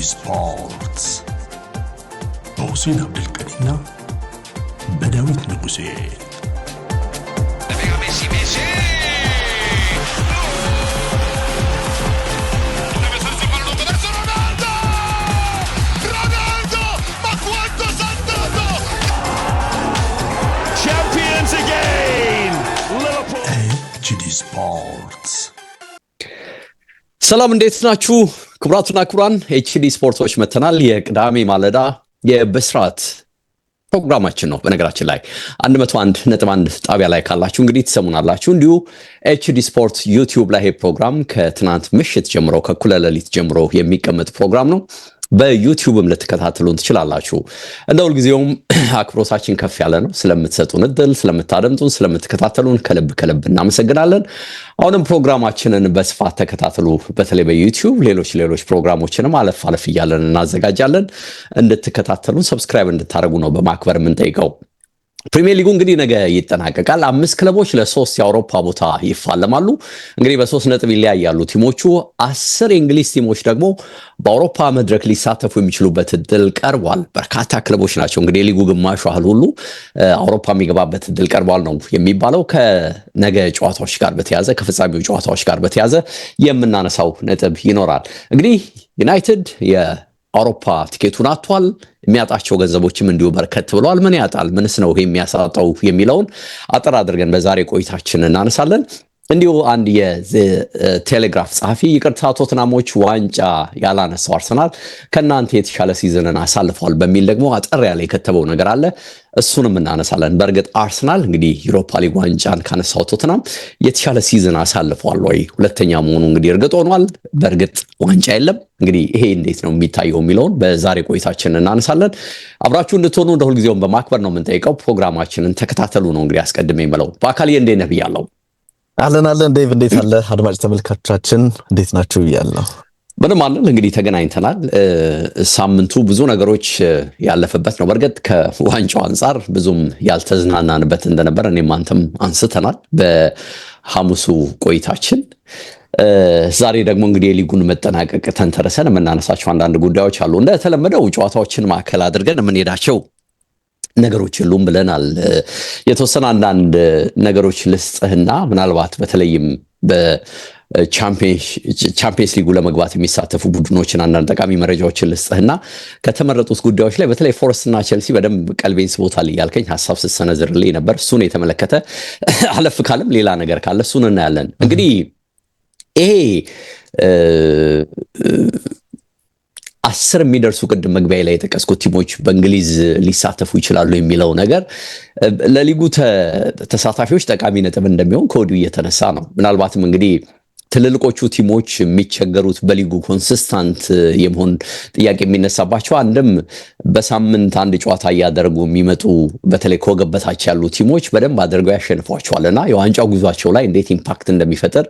ስፖርትስ በሁሴን አብዱልቀኒና በዳዊት ንጉሴ። ስፖርትስ ሰላም እንዴት ናችሁ? ክቡራትና ክቡራን ኤችዲ ስፖርቶች መተናል። የቅዳሜ ማለዳ የብስራት ፕሮግራማችን ነው። በነገራችን ላይ 101.1 ጣቢያ ላይ ካላችሁ እንግዲህ ትሰሙናላችሁ። እንዲሁ ኤችዲ ስፖርት ዩቲዩብ ላይ ይሄ ፕሮግራም ከትናንት ምሽት ጀምሮ ከእኩለ ሌሊት ጀምሮ የሚቀመጥ ፕሮግራም ነው። በዩቲዩብም ልትከታተሉን ትችላላችሁ። እንደ ሁልጊዜውም አክብሮታችን ከፍ ያለ ነው። ስለምትሰጡን እድል፣ ስለምታደምጡን፣ ስለምትከታተሉን ከልብ እናመሰግናለን። አሁንም ፕሮግራማችንን በስፋት ተከታተሉ። በተለይ በዩቲዩብ ሌሎች ፕሮግራሞችንም አለፍ እያለን እናዘጋጃለን። እንድትከታተሉን ሰብስክራይብ እንድታደርጉ ነው በማክበር የምንጠይቀው። ፕሪሚየር ሊጉ እንግዲህ ነገ ይጠናቀቃል። 5 ክለቦች ለ3 የአውሮፓ ቦታ ይፋለማሉ። እንግዲህ በ3 ነጥብ ይለያያሉ ቲሞቹ። 10 የእንግሊዝ ቲሞች ደግሞ በአውሮፓ መድረክ ሊሳተፉ የሚችሉበት እድል ቀርቧል። በርካታ ክለቦች ናቸው። እንግዲህ የሊጉ ግማሹ ያህል ሁሉ አውሮፓ የሚገባበት እድል ቀርቧል ነው የሚባለው። ከነገ ጨዋታዎች ጋር በተያዘ ከፍጻሜው ጨዋታዎች ጋር በተያዘ የምናነሳው ነጥብ ይኖራል። እንግዲህ ዩናይትድ አውሮፓ ቲኬቱን አጥቷል። የሚያጣቸው ገንዘቦችም እንዲሁ በርከት ብለዋል። ምን ያጣል? ምንስ ነው የሚያሳጣው የሚለውን አጠር አድርገን በዛሬ ቆይታችን እናነሳለን። እንዲሁ አንድ የቴሌግራፍ ጸሐፊ ይቅርታ ቶትናሞች ዋንጫ ያላነሳው አርሰናል ከናንተ የተሻለ ሲዝንን አሳልፏል በሚል ደግሞ አጠር ያለ የከተበው ነገር አለ። እሱንም እናነሳለን። በእርግጥ አርሰናል እንግዲህ ዩሮፓ ሊግ ዋንጫን ካነሳው ቶትናም የተሻለ ሲዝን አሳልፏል ወይ? ሁለተኛ መሆኑ እንግዲህ እርግጥ ሆኗል። በእርግጥ ዋንጫ የለም። እንግዲህ ይሄ እንዴት ነው የሚታየው የሚለውን በዛሬ ቆይታችን እናነሳለን። አብራችሁ እንድትሆኑ እንደ ሁልጊዜውም በማክበር ነው የምንጠይቀው። ፕሮግራማችንን ተከታተሉ ነው እንግዲህ አስቀድሜ የምለው። በአካልዬ እንዴት ነህ ብያለሁ። አለን ዴቭ እንዴት አለ? አድማጭ ተመልካቾቻችን እንዴት ናችሁ ብያለሁ። ምንም አለን እንግዲህ ተገናኝተናል። ሳምንቱ ብዙ ነገሮች ያለፈበት ነው። በእርግጥ ከዋንጫው አንጻር ብዙም ያልተዝናናንበት እንደነበር እኔም አንተም አንስተናል በሐሙሱ ቆይታችን። ዛሬ ደግሞ እንግዲህ የሊጉን መጠናቀቅ ተንተረሰን የምናነሳቸው አንዳንድ ጉዳዮች አሉ። እንደተለመደው ጨዋታዎችን ማዕከል አድርገን የምንሄዳቸው ነገሮች የሉም ብለናል። የተወሰነ አንዳንድ ነገሮች ልስጥህና ምናልባት በተለይም በቻምፒየንስ ሊጉ ለመግባት የሚሳተፉ ቡድኖችን አንዳንድ ጠቃሚ መረጃዎችን ልስጥህና ከተመረጡት ጉዳዮች ላይ በተለይ ፎረስትና ቼልሲ በደንብ ቀልቤን ስቦታል እያልከኝ ሀሳብ ስትሰነዝርልኝ ነበር። እሱን የተመለከተ አለፍ ካለም ሌላ ነገር ካለ እሱን እናያለን። እንግዲህ ይሄ 10 የሚደርሱ ቅድም መግቢያ ላይ የጠቀስኩት ቲሞች በእንግሊዝ ሊሳተፉ ይችላሉ የሚለው ነገር ለሊጉ ተሳታፊዎች ጠቃሚ ነጥብ እንደሚሆን ከወዲሁ እየተነሳ ነው። ምናልባትም እንግዲህ ትልልቆቹ ቲሞች የሚቸገሩት በሊጉ ኮንሲስታንት የመሆን ጥያቄ የሚነሳባቸው አንድም በሳምንት አንድ ጨዋታ እያደረጉ የሚመጡ በተለይ ከወገብ በታች ያሉ ቲሞች በደንብ አድርገው ያሸንፏቸዋልና የዋንጫው ጉዟቸው ላይ እንዴት ኢምፓክት እንደሚፈጠር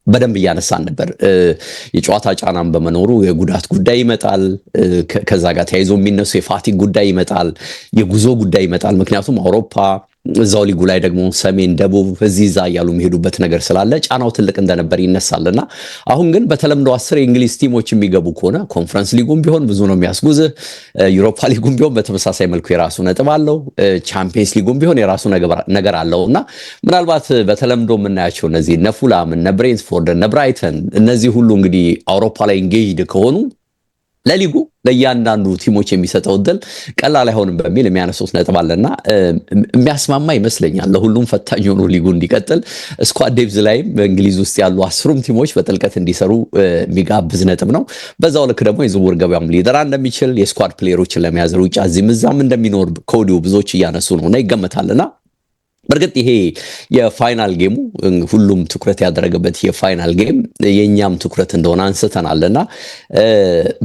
በደንብ እያነሳን ነበር። የጨዋታ ጫናም በመኖሩ የጉዳት ጉዳይ ይመጣል። ከዛ ጋር ተያይዞ የሚነሱ የፋቲግ ጉዳይ ይመጣል፣ የጉዞ ጉዳይ ይመጣል። ምክንያቱም አውሮፓ እዛው ሊጉ ላይ ደግሞ ሰሜን፣ ደቡብ እዚህ እዛ እያሉ የሚሄዱበት ነገር ስላለ ጫናው ትልቅ እንደነበር ይነሳልና አሁን ግን በተለምዶ 10 የእንግሊዝ ቲሞች የሚገቡ ከሆነ ኮንፈረንስ ሊጉም ቢሆን ብዙ ነው የሚያስጉዝህ። ዩሮፓ ሊጉም ቢሆን በተመሳሳይ መልኩ የራሱ ነጥብ አለው። ቻምፒየንስ ሊጉም ቢሆን የራሱ ነገር አለው እና ምናልባት በተለምዶ የምናያቸው እነዚህ እነ ፉላም፣ እነ ብሬንትፎርድ፣ እነ ብራይተን እነዚህ ሁሉ እንግዲህ አውሮፓ ላይ ኢንጌጅድ ከሆኑ ለሊጉ ለእያንዳንዱ ቲሞች የሚሰጠው እድል ቀላል አይሆንም በሚል የሚያነሱት ነጥብ አለና የሚያስማማ ይመስለኛል። ለሁሉም ፈታኝ ሆኖ ሊጉ እንዲቀጥል ስኳድ ዴፕዝ ላይም በእንግሊዝ ውስጥ ያሉ 10ሩም ቲሞች በጥልቀት እንዲሰሩ የሚጋብዝ ነጥብ ነው። በዛው ልክ ደግሞ የዝውውር ገበያም ሊደራ እንደሚችል የስኳድ ፕሌየሮችን ለመያዝ ሩጫ እዚህም እዛም እንደሚኖር ከወዲሁ ብዙዎች እያነሱ ነውና ይገመታልና በእርግጥ ይሄ የፋይናል ጌሙ ሁሉም ትኩረት ያደረገበት የፋይናል ጌም የኛም ትኩረት እንደሆነ አንስተናልና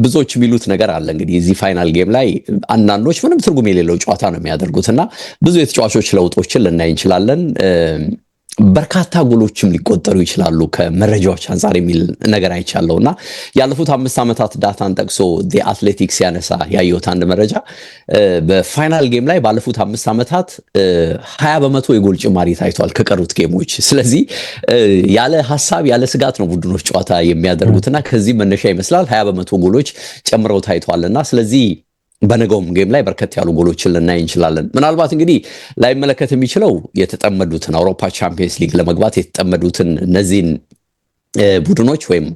ብዙዎች የሚሉት ነገር አለ። እንግዲህ እዚህ ፋይናል ጌም ላይ አንዳንዶች ምንም ትርጉም የሌለው ጨዋታ ነው የሚያደርጉትና ብዙ የተጫዋቾች ለውጦችን ልናይ እንችላለን። በርካታ ጎሎችም ሊቆጠሩ ይችላሉ ከመረጃዎች አንፃር የሚል ነገር አይቻለውና ያለፉት 5 ዓመታት ዳታን ጠቅሶ ዲ አትሌቲክስ ያነሳ ያየሁት አንድ መረጃ በፋይናል ጌም ላይ ባለፉት 5 ዓመታት 20% የጎል ጭማሪ ታይቷል ከቀሩት ጌሞች። ስለዚህ ያለ ሐሳብ ያለ ስጋት ነው ቡድኖች ጨዋታ የሚያደርጉትና ከዚህ መነሻ ይመስላል 20% ጎሎች ጨምረው ታይቷልና ስለዚህ በነገውም ጌም ላይ በርከት ያሉ ጎሎችን ልናይ እንችላለን። ምናልባት እንግዲህ ላይመለከት የሚችለው የተጠመዱትን አውሮፓ ቻምፒየንስ ሊግ ለመግባት የተጠመዱትን እነዚህን ቡድኖች ወይም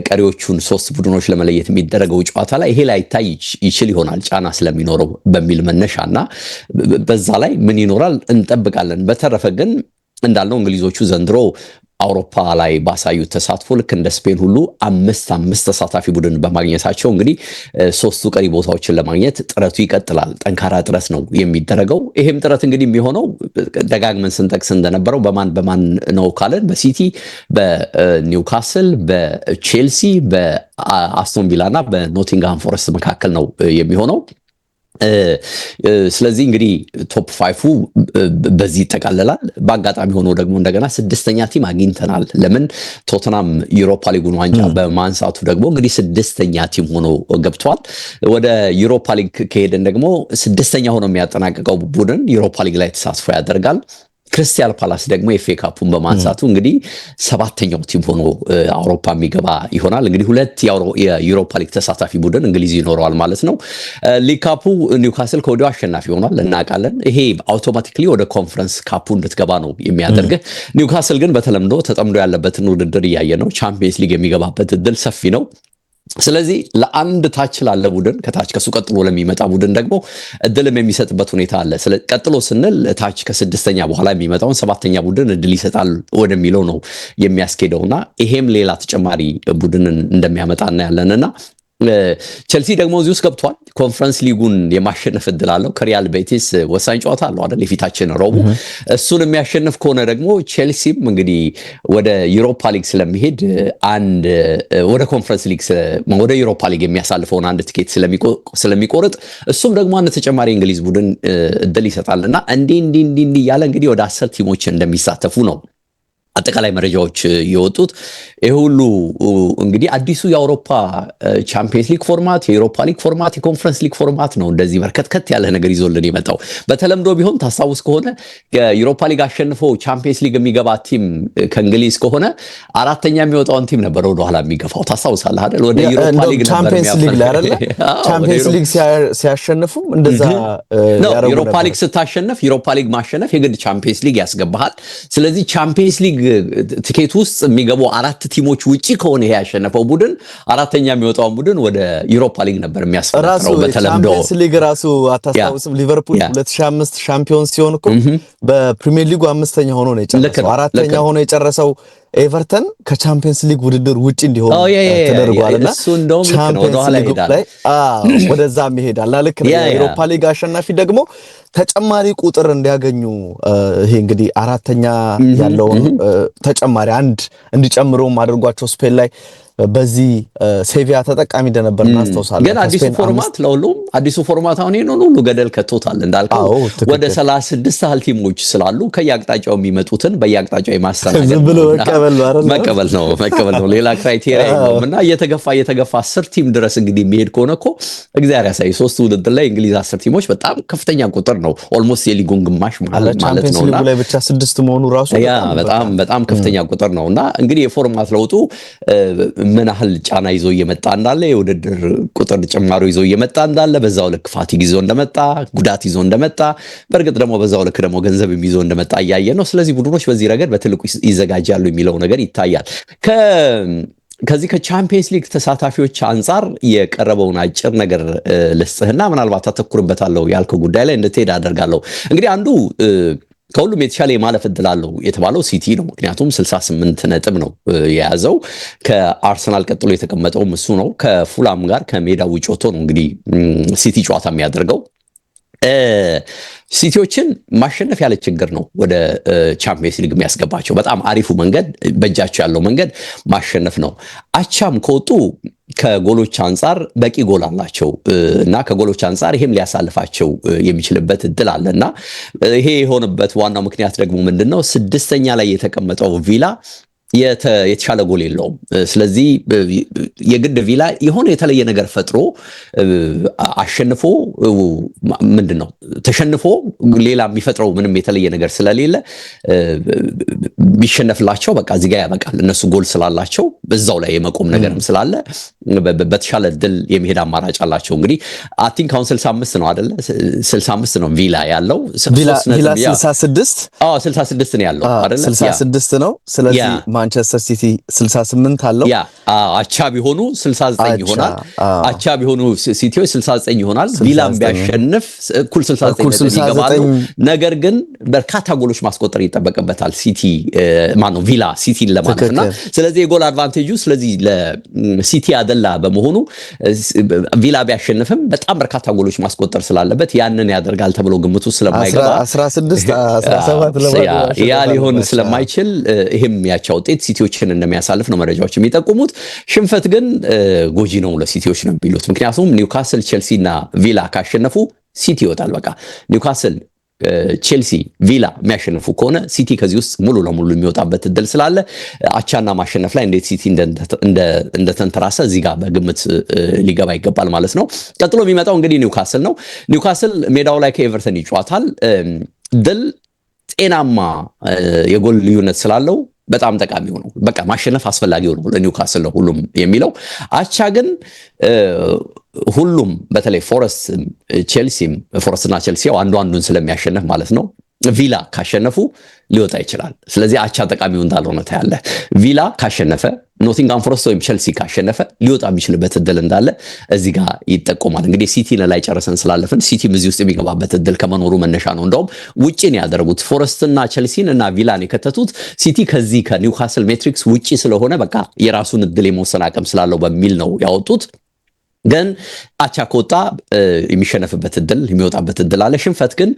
ቀሪዎቹን 3 ቡድኖች ለመለየት የሚደረገው ጨዋታ ላይ ይሄ ላይ ታይ ይችል ይሆናል ጫና ስለሚኖረው በሚል መነሻና በዛ ላይ ምን ይኖራል እንጠብቃለን። በተረፈ ግን እንዳልነው እንግሊዞቹ ዘንድሮ አውሮፓ ላይ ባሳዩት ተሳትፎ ልክ እንደ ስፔን ሁሉ 5 ተሳታፊ ቡድን በማግኘታቸው እንግዲህ 3ቱ ቀሪ ቦታዎችን ለማግኘት ጥረቱ ይቀጥላል። ጠንካራ ጥረት ነው የሚደረገው። ይሄም ጥረት እንግዲህ የሚሆነው ደጋግመን ስንጠቅስ እንደነበረው በማን ነው ካለን በሲቲ፣ በኒውካስል፣ በቼልሲ፣ በአስቶን ቪላ እና በኖቲንግሃም ፎረስት መካከል ነው የሚሆነው። ስለዚህ እንግዲህ ቶፕ 5ፉ በዚህ ይጠቃለላል። በአጋጣሚ ሆኖ ደግሞ እንደገና 6ኛ ቲም አግኝተናል። ለምን ቶተናም ዩሮፓ ሊጉን ዋንጫ በማንሳቱ ደግሞ እንግዲህ 6ኛ ቲም ሆኖ ገብቷል። ወደ ዩሮፓ ሊግ ከሄደን ደግሞ 6ኛ ሆኖ የሚያጠናቅቀው ቡድን ዩሮፓ ሊግ ላይ ተሳትፎ ያደርጋል። ክሪስታል ፓላስ ደግሞ ኤፍኤ ካፑን በማንሳቱ እንግዲህ 7ኛው ቲም ሆኖ አውሮፓ የሚገባ ይሆናል። እንግዲህ 2 የዩሮፓ ሊግ ተሳታፊ ቡድን እንግሊዝ ይኖረዋል ማለት ነው። ሊግ ካፑ ኒውካስል ከወዲያው አሸናፊ ሆኗል እናውቃለን። ይሄ አውቶማቲክሊ ወደ ኮንፈረንስ ካፑ እንድትገባ ነው የሚያደርግህ። ኒውካስል ግን በተለምዶ ተጠምዶ ያለበትን ውድድር እያየ ነው። ቻምፒየንስ ሊግ የሚገባበት እድል ሰፊ ነው። ስለዚህ ለአንድ ታች ላለ ቡድን ከታች ከሱ ቀጥሎ ለሚመጣ ቡድን ደግሞ እድልም የሚሰጥበት ሁኔታ አለ። ቀጥሎ ስንል ታች ከ6ኛ በኋላ የሚመጣውን 7ኛ ቡድን እድል ይሰጣል ወደሚለው ነው የሚያስኬደውና ይሄም ሌላ ተጨማሪ ቡድንን እንደሚያመጣ እናያለንና ቸልሲ ደግሞ እዚህ ውስጥ ገብቷል። ኮንፈረንስ ሊጉን የማሸነፍ እድል አለው። ከሪያል ቤቲስ ወሳኝ ጨዋታ አለው አይደል? የፊታችን ረቡዕ እሱን የሚያሸንፍ ከሆነ ደግሞ ቸልሲም እንግዲህ ወደ ዩሮፓ ሊግ ስለሚሄድ ወደ ኮንፈረንስ ሊግ ወደ ዩሮፓ ሊግ የሚያሳልፈውን አንድ ቲኬት ስለሚቆርጥ እሱም ደግሞ አንድ ተጨማሪ እንግሊዝ ቡድን እድል ይሰጣልና እንዲህ እያለ እንግዲህ ወደ 10 ቲሞች እንደሚሳተፉ ነው አጠቃላይ መረጃዎች የወጡት። ይሄ ሁሉ እንግዲህ አዲሱ የአውሮፓ ቻምፒየንስ ሊግ ፎርማት፣ የዩሮፓ ሊግ ፎርማት፣ የኮንፈረንስ ሊግ ፎርማት ነው እንደዚህ በርከት ያለ ነገር ይዞልን የመጣው። በተለምዶ ቢሆን ታስታውስ ከሆነ የዩሮፓ ሊግ አሸንፎ ቻምፒየንስ ሊግ የሚገባ ቲም ከእንግሊዝ ከሆነ 4ኛ የሚወጣውን ቲም ነበር ወደ ኋላ የሚገፋው። ታስታውሳለህ አይደል? ወደ ዩሮፓ ሊግ ነበር ቻምፒየንስ ሊግ ላይ አይደል? ቻምፒየንስ ሊግ ሲያሸንፉ እንደዛ ያረጉ። ዩሮፓ ሊግ ስታሸንፍ ዩሮፓ ሊግ ማሸነፍ የግድ ቻምፒየንስ ሊግ ያስገባሃል። ስለዚህ ቻምፒየንስ ሊግ ትኬት ውስጥ የሚገቡ 4 ቲሞች ውጪ ከሆነ ይሄ ያሸነፈው ቡድን 4ኛ የሚወጣውን ቡድን ወደ ዩሮፓ ሊግ ነበር የሚያስፈራው። በተለምዶ ቻምፒየንስ ሊግ ራሱ አታስታውስም? ሊቨርፑል 2005 ሻምፒዮን ሲሆን እኮ በፕሪሚየር ሊጉ 5ኛ ሆኖ ነው የጨረሰው። 4ኛ ሆኖ የጨረሰው ኤቨርተን ከቻምፒየንስ ሊግ ውድድር ውጪ እንዲሆን ተደርጓልና ቻምፒየንስ ሊግ ላይ ወደዛም ይሄዳል። ልክ ነው። የዩሮፓ ሊግ አሸናፊ ደግሞ ተጨማሪ ቁጥር እንዲያገኙ ይሄ እንግዲህ 4ኛ ያለውን ተጨማሪ አንድ እንዲጨምሩም አድርጓቸው ስፔን ላይ በዚህ ሴቪያ ተጠቃሚ እንደነበር እናስታውሳለን። ግን አዲሱ ፎርማት ለሁሉም አዲሱ ፎርማት አሁን ይሄን ሁሉ ገደል ከቶታል እንዳልከው ወደ 36 ያህል ቲሞች ስላሉ ከያቅጣጫው የሚመጡትን በያቅጣጫው የማስተናገድ መቀበል ነው። ሌላ ክራይቴሪያ የለውምና እየተገፋ 10 ቲም ድረስ እንግዲህ የሚሄድ ከሆነ እኮ እግዚአብሔር ያሳይ 3 ውድድር ላይ እንግሊዝ 10 ቲሞች በጣም ከፍተኛ ቁጥር ነው። ኦልሞስት የሊጉን ግማሽ ማለት ነውና ላይ ብቻ 6 መሆኑ ራሱ በጣም ከፍተኛ ቁጥር ነውና እንግዲህ የፎርማት ለውጡ ምን ያህል ጫና ይዞ እየመጣ እንዳለ የውድድር ቁጥር ጭማሪ ይዞ እየመጣ እንዳለ በዛው ልክ ፋቲግ ይዞ እንደመጣ ጉዳት ይዞ እንደመጣ በእርግጥ ደግሞ በዛው ልክ ደግሞ ገንዘብ ይዞ እንደመጣ እያየ ነው። ስለዚህ ቡድኖች በዚህ ረገድ በትልቁ ይዘጋጃሉ የሚለው ነገር ይታያል። ከዚህ ከቻምፒየንስ ሊግ ተሳታፊዎች አንጻር የቀረበውን አጭር ነገር ልስጥህና ምናልባት አተኩርበታለሁ ያልከው ጉዳይ ላይ እንድትሄድ አደርጋለሁ። እንግዲህ አንዱ ከሁሉም የተሻለ የማለፍ እድል አለው የተባለው ሲቲ ነው። ምክንያቱም 68 ነጥብ ነው የያዘው። ከአርሰናል ቀጥሎ የተቀመጠውም እሱ ነው። ከፉላም ጋር ከሜዳ ውጭ ወጥቶ ነው እንግዲህ ሲቲ ጨዋታ የሚያደርገው። ሲቲዎችን ማሸነፍ ያለ ችግር ነው ወደ ቻምፒየንስ ሊግ የሚያስገባቸው። በጣም አሪፉ መንገድ በእጃቸው ያለው መንገድ ማሸነፍ ነው። አቻም ከወጡ ከጎሎች አንጻር በቂ ጎል አላቸው እና ከጎሎች አንጻር ይሄም ሊያሳልፋቸው የሚችልበት እድል አለና ይሄ የሆነበት ዋናው ምክንያት ደግሞ ምንድነው? ስድስተኛ ላይ የተቀመጠው ቪላ የተሻለ ጎል የለውም። ስለዚህ የግድ ቪላ የሆነ የተለየ ነገር ፈጥሮ አሸንፎ ምንድነው ተሸንፎ ሌላ የሚፈጥረው ምንም የተለየ ነገር ስለሌለ ቢሸነፍላቸው በቃ እዚህ ጋር ያበቃል። እነሱ ጎል ስላላቸው በዛው ላይ የመቆም ነገርም ስላለ በተሻለ ድል የመሄድ አማራጭ አላቸው። እንግዲህ አይ ቲንክ አሁን 65 ነው አይደለ? 65 ነው ቪላ ያለው። ቪላ 66 66 ነው ያለው አይደለ? 66 ነው። ስለዚህ ማንቸስተር ሲቲ 68 አለው። አቻ ቢሆኑ 69 ይሆናል። አቻ ቢሆኑ ሲቲዎች 69 ይሆናል። ቪላም ቢያሸንፍ እኩል 69 ይገባሉ። ነገር ግን በርካታ ጎሎች ማስቆጠር ይጠበቅበታል ሲቲ ማነው ቪላ ሲቲን ለማለትና ስለዚህ የጎል አድቫንቴጁ ስለዚህ ለሲቲ አደላ በመሆኑ ቪላ ቢያሸንፍም በጣም በርካታ ጎሎች ማስቆጠር ስላለበት ያንን ያደርጋል ተብሎ ግምቱ ስለማይገባ 16 17 ያ ሊሆን ስለማይችል ይሄም ያቻ ውጤት ሲቲዎችን እንደሚያሳልፍ ነው መረጃዎች የሚጠቁሙት። ሽንፈት ግን ጎጂ ነው ለሲቲዎች ነው የሚሉት። ምክንያቱም ኒውካስል፣ ቼልሲ እና ቪላ ካሸነፉ ሲቲ ይወጣል። በቃ ኒውካስል፣ ቼልሲ፣ ቪላ የሚያሸንፉ ከሆነ ሲቲ ከዚህ ውስጥ ሙሉ ለሙሉ የሚወጣበት እድል ስላለ አቻና ማሸነፍ ላይ እንዴት ሲቲ እንደተንተራሰ እዚህ ጋር በግምት ሊገባ ይገባል ማለት ነው። ቀጥሎ የሚመጣው እንግዲህ ኒውካስል ነው። ኒውካስል ሜዳው ላይ ከኤቨርተን ይጫወታል። ድል ጤናማ የጎል ልዩነት ስላለው በጣም ጠቃሚ ነው። በቃ ማሸነፍ አስፈላጊ ነው ለኒውካስል ነው ሁሉም የሚለው። አቻ ግን ሁሉም በተለይ ፎረስትና ቼልሲ አንዱን ስለሚያሸንፍ ማለት ነው ቪላ ካሸነፉ ሊወጣ ይችላል። ስለዚህ አቻ ጠቃሚው እንዳልሆነ ታያለ። ቪላ ካሸነፈ ኖቲንጋም ፎረስት ወይም ቼልሲ ካሸነፈ ሊወጣ የሚችልበት እድል እንዳለ እዚህ ጋር ይጠቆማል። እንግዲህ ሲቲን ላይ ጨርሰን ስላለፍን ሲቲም እዚህ ውስጥ የሚገባበት እድል ከመኖሩ መነሻ ነው። እንደውም ውጪን ያደረጉት ፎረስትና ቼልሲን እና ቪላን የከተቱት ሲቲ ከዚህ ከኒውካስል ሜትሪክስ ውጪ ስለሆነ በቃ የራሱን እድል የመወሰን አቅም ስላለው በሚል ነው ያወጡት። ግን አቻ ከወጣ የሚሸነፍበት እድል የሚወጣበት እድል አለ። ሽንፈት ግን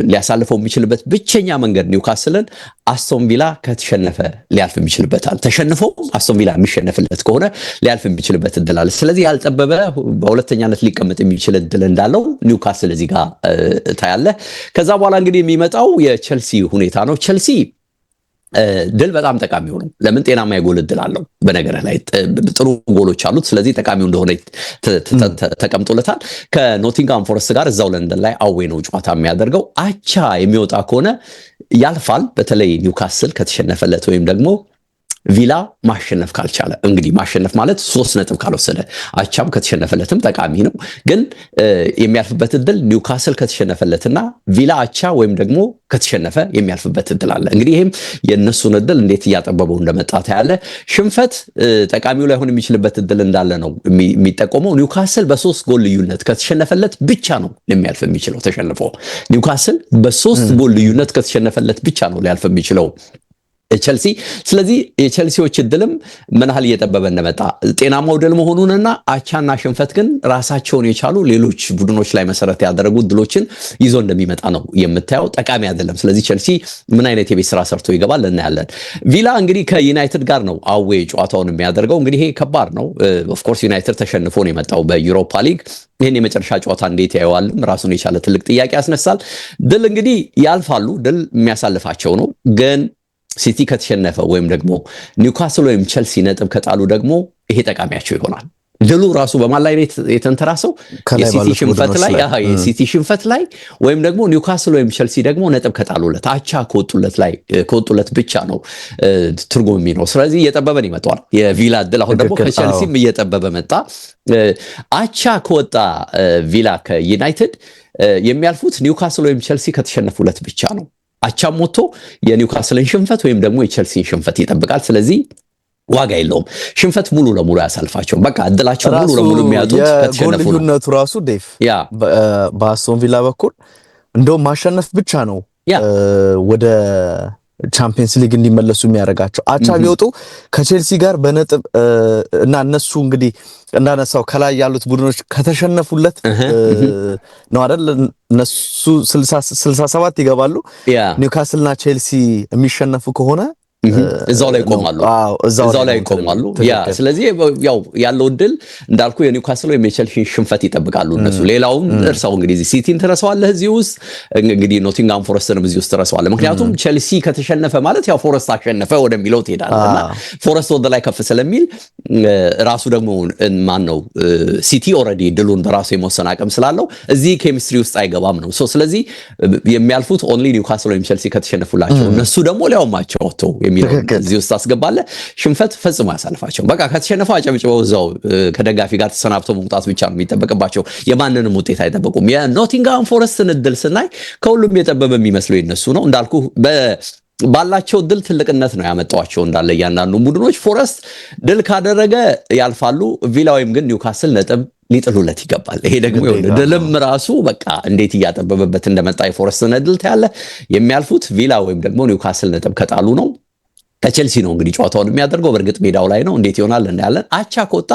ሊያሳልፈው የሚችልበት ብቸኛ መንገድ ኒውካስልን አስቶን ቪላ ከተሸነፈ ሊያልፍ የሚችልበታል። ተሸንፎ አስቶን ቪላ የሚሸነፍለት ከሆነ ሊያልፍ የሚችልበት እድል አለ። ስለዚህ ያልጠበበ በሁለተኛነት ሊቀመጥ የሚችል እድል እንዳለው ኒውካስል እዚህ ጋር ታያለ። ከዛ በኋላ እንግዲህ የሚመጣው የቼልሲ ሁኔታ ነው። ቼልሲ ድል በጣም ጠቃሚው ነው። ለምን? ጤናማ የጎል እድል አለው። በነገርህ ላይ ጥሩ ጎሎች አሉት። ስለዚህ ጠቃሚው እንደሆነ ተቀምጦለታል። ከኖቲንጋም ፎረስት ጋር እዛው ለንደን ላይ አዌ ነው ጨዋታ የሚያደርገው። አቻ የሚወጣ ከሆነ ያልፋል። በተለይ ኒውካስል ከተሸነፈለት ወይም ደግሞ ቪላ ማሸነፍ ካልቻለ፣ እንግዲህ ማሸነፍ ማለት 3 ነጥብ ካልወሰደ፣ አቻም ከተሸነፈለትም ጠቃሚ ነው። ግን የሚያልፍበት እድል ኒውካስል ከተሸነፈለትና ቪላ አቻ ወይም ደግሞ ከተሸነፈ የሚያልፍበት እድል አለ። እንግዲህ ይሄም የነሱን እድል እንዴት እያጠበበው እንደመጣ ታያለ። ሽንፈት ጠቃሚው ላይ ሆነ የሚችልበት እድል እንዳለ ነው የሚጠቆመው። ኒውካስል በ3 ጎል ልዩነት ከተሸነፈለት ብቻ ነው የሚያልፍ የሚችለው። ተሸንፎ ኒውካስል በ3 ጎል ልዩነት ከተሸነፈለት ብቻ ነው ሊያልፍ የሚችለው ቼልሲ። ስለዚህ የቼልሲዎች እድልም ምን ያህል እየጠበበ እንደመጣ ጤናማው ድል መሆኑንና አቻና ሽንፈት ግን ራሳቸውን የቻሉ ሌሎች ቡድኖች ላይ መሰረት ያደረጉ ድሎችን ይዞ እንደሚመጣ ነው የምታየው። ጠቃሚ አይደለም። ስለዚህ ቼልሲ ምን አይነት የቤት ስራ ሰርቶ ይገባል እናያለን። ቪላ እንግዲህ ከዩናይትድ ጋር ነው አዌ ጨዋታውን የሚያደርገው። እንግዲህ ይሄ ከባድ ነው። ኦፍ ኮርስ ዩናይትድ ተሸንፎ ነው የመጣው በዩሮፓ ሊግ። ይህን የመጨረሻ ጨዋታ እንዴት ያየዋልም ራሱን የቻለ ትልቅ ጥያቄ ያስነሳል። ድል እንግዲህ ያልፋሉ። ድል የሚያሳልፋቸው ነው። ግን ሲቲ ከተሸነፈ ወይም ደግሞ ኒውካስል ወይም ቼልሲ ነጥብ ከጣሉ ደግሞ ይሄ ጠቃሚያቸው ይሆናል። ድሉ ራሱ በማን ላይ የተንተራሰው? የሲቲ ሽንፈት ላይ ወይም ደግሞ ኒውካስል ወይም ቼልሲ ደግሞ ነጥብ ከጣሉለት አቻ ከወጡለት ብቻ ነው ትርጉም የሚኖረው። ስለዚህ እየጠበበን ይመጣዋል የቪላ ድል። አሁን ደግሞ ከቼልሲም እየጠበበ መጣ። አቻ ከወጣ ቪላ ከዩናይትድ የሚያልፉት ኒውካስል ወይም ቼልሲ ከተሸነፉለት ብቻ ነው። አቻም ሞቶ የኒውካስልን ሽንፈት ወይም ደግሞ የቼልሲን ሽንፈት ይጠብቃል። ስለዚህ ዋጋ የለውም። ሽንፈት ሙሉ ለሙሉ ያሳልፋቸው። በቃ እድላቸው ሙሉ ለሙሉ የሚያጡት ከተሸነፉ ነው። ልዩነቱ ራሱ ዴፍ በአስቶን ቪላ በኩል እንደውም ማሸነፍ ብቻ ነው ወደ ቻምፒየንስ ሊግ እንዲመለሱ የሚያደርጋቸው። አቻ ቢወጡ ከቼልሲ ጋር በነጥብ እና እነሱ እንግዲህ እንዳነሳው ከላይ ያሉት ቡድኖች ከተሸነፉለት ነው አይደል እነሱ 67 ይገባሉ። ኒውካስልና ቼልሲ የሚሸነፉ ከሆነ እዛው ላይ ይቆማሉ። ስለዚህ ያው ያለው ድል እንዳልኩ የኒውካስል ወይም የቼልሲ ሽንፈት ይጠብቃሉ እነሱ። ሌላውም እርሳው እንግዲህ ሲቲን ትረሳዋለህ እዚህ ውስጥ እንግዲህ ኖቲንግሃም ፎረስትንም እዚህ ውስጥ ትረሳዋለህ። ምክንያቱም ቼልሲ ከተሸነፈ ማለት ያው ፎረስት አሸነፈ ወደሚለው ትሄዳለህና ፎረስት ወደ ላይ ከፍ ስለሚል ራሱ ደግሞ ማን ነው ሲቲ ኦልሬዲ ድሉን በራሱ የመወሰን አቅም ስላለው እዚህ ኬሚስትሪ ውስጥ አይገባም ነው። ስለዚህ የሚያልፉት ኦንሊ ኒውካስል ወይም ቼልሲ ከተሸነፉላቸው እነሱ ደግሞ ሊያውማቸው ወጥተው እዚህ ውስጥ አስገባለ ሽንፈት ፈጽሞ ያሳልፋቸው። በቃ ከተሸነፈው አጨብጭበው እዛው ከደጋፊ ጋር ተሰናብተው መውጣት ብቻ ነው የሚጠበቅባቸው። የማንንም ውጤት አይጠበቁም። የኖቲንግሃም ፎረስትን እድል ስናይ ከሁሉም የጠበበ የሚመስለው የነሱ ነው። እንዳልኩ ባላቸው ድል ትልቅነት ነው ያመጣዋቸው እንዳለ እያንዳንዱ ቡድኖች። ፎረስት ድል ካደረገ ያልፋሉ። ቪላ ወይም ግን ኒውካስል ነጥብ ሊጥሉለት ይገባል። ይሄ ደግሞ ድልም ራሱ በቃ እንዴት እያጠበበበት እንደመጣ የፎረስትን እድል ታያለ። የሚያልፉት ቪላ ወይም ደግሞ ኒውካስል ነጥብ ከጣሉ ነው። ከቼልሲ ነው እንግዲህ ጨዋታውን የሚያደርገው። በእርግጥ ሜዳው ላይ ነው። እንዴት ይሆናል እናያለን። አቻ ከወጣ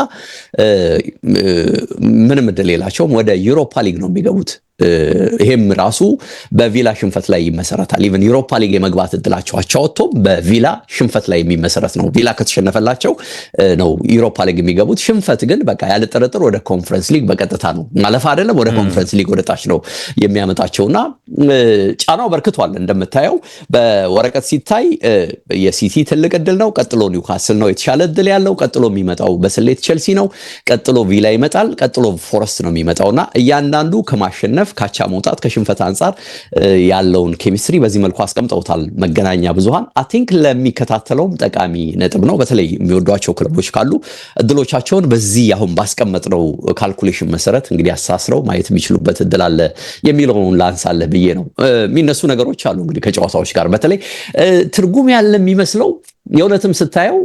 ምንም እድል የላቸውም። ወደ ዩሮፓ ሊግ ነው የሚገቡት። ይሄም ራሱ በቪላ ሽንፈት ላይ ይመሰረታል። ኢቭን ዩሮፓ ሊግ የመግባት እድላቸው አቻ ወጥቶም በቪላ ሽንፈት ላይ የሚመሰረት ነው። ቪላ ከተሸነፈላቸው ነው ዩሮፓ ሊግ የሚገቡት። ሽንፈት ግን በቃ ያለ ጥርጥር ወደ ኮንፈረንስ ሊግ በቀጥታ ነው ማለፍ አይደለም፣ ወደ ኮንፈረንስ ሊግ ወደ ታች ነው የሚያመጣቸውና ጫናው በርክቷል። እንደምታየው በወረቀት ሲታይ የሲቲ ትልቅ እድል ነው። ቀጥሎ ኒውካስል ነው የተሻለ እድል ያለው። ቀጥሎ የሚመጣው በስሌት ቼልሲ ነው። ቀጥሎ ቪላ ይመጣል። ቀጥሎ ፎረስት ነው የሚመጣውና እያንዳንዱ ከማሸነፍ ካቻ መውጣት ከሽንፈት አንጻር ያለውን ኬሚስትሪ በዚህ መልኩ አስቀምጠውታል መገናኛ ብዙሃን። አይ ቲንክ ለሚከታተለውም ጠቃሚ ነጥብ ነው። በተለይ የሚወዷቸው ክለቦች ካሉ እድሎቻቸውን በዚህ አሁን ባስቀመጥነው ካልኩሌሽን መሰረት እንግዲህ አሳስረው ማየት የሚችሉበት እድል አለ የሚለውን ላንሳለ ብዬ ነው። የሚነሱ ነገሮች አሉ እንግዲህ ከጨዋታዎች ጋር በተለይ ትርጉም ያለ የሚመስለው የእውነትም ስታየው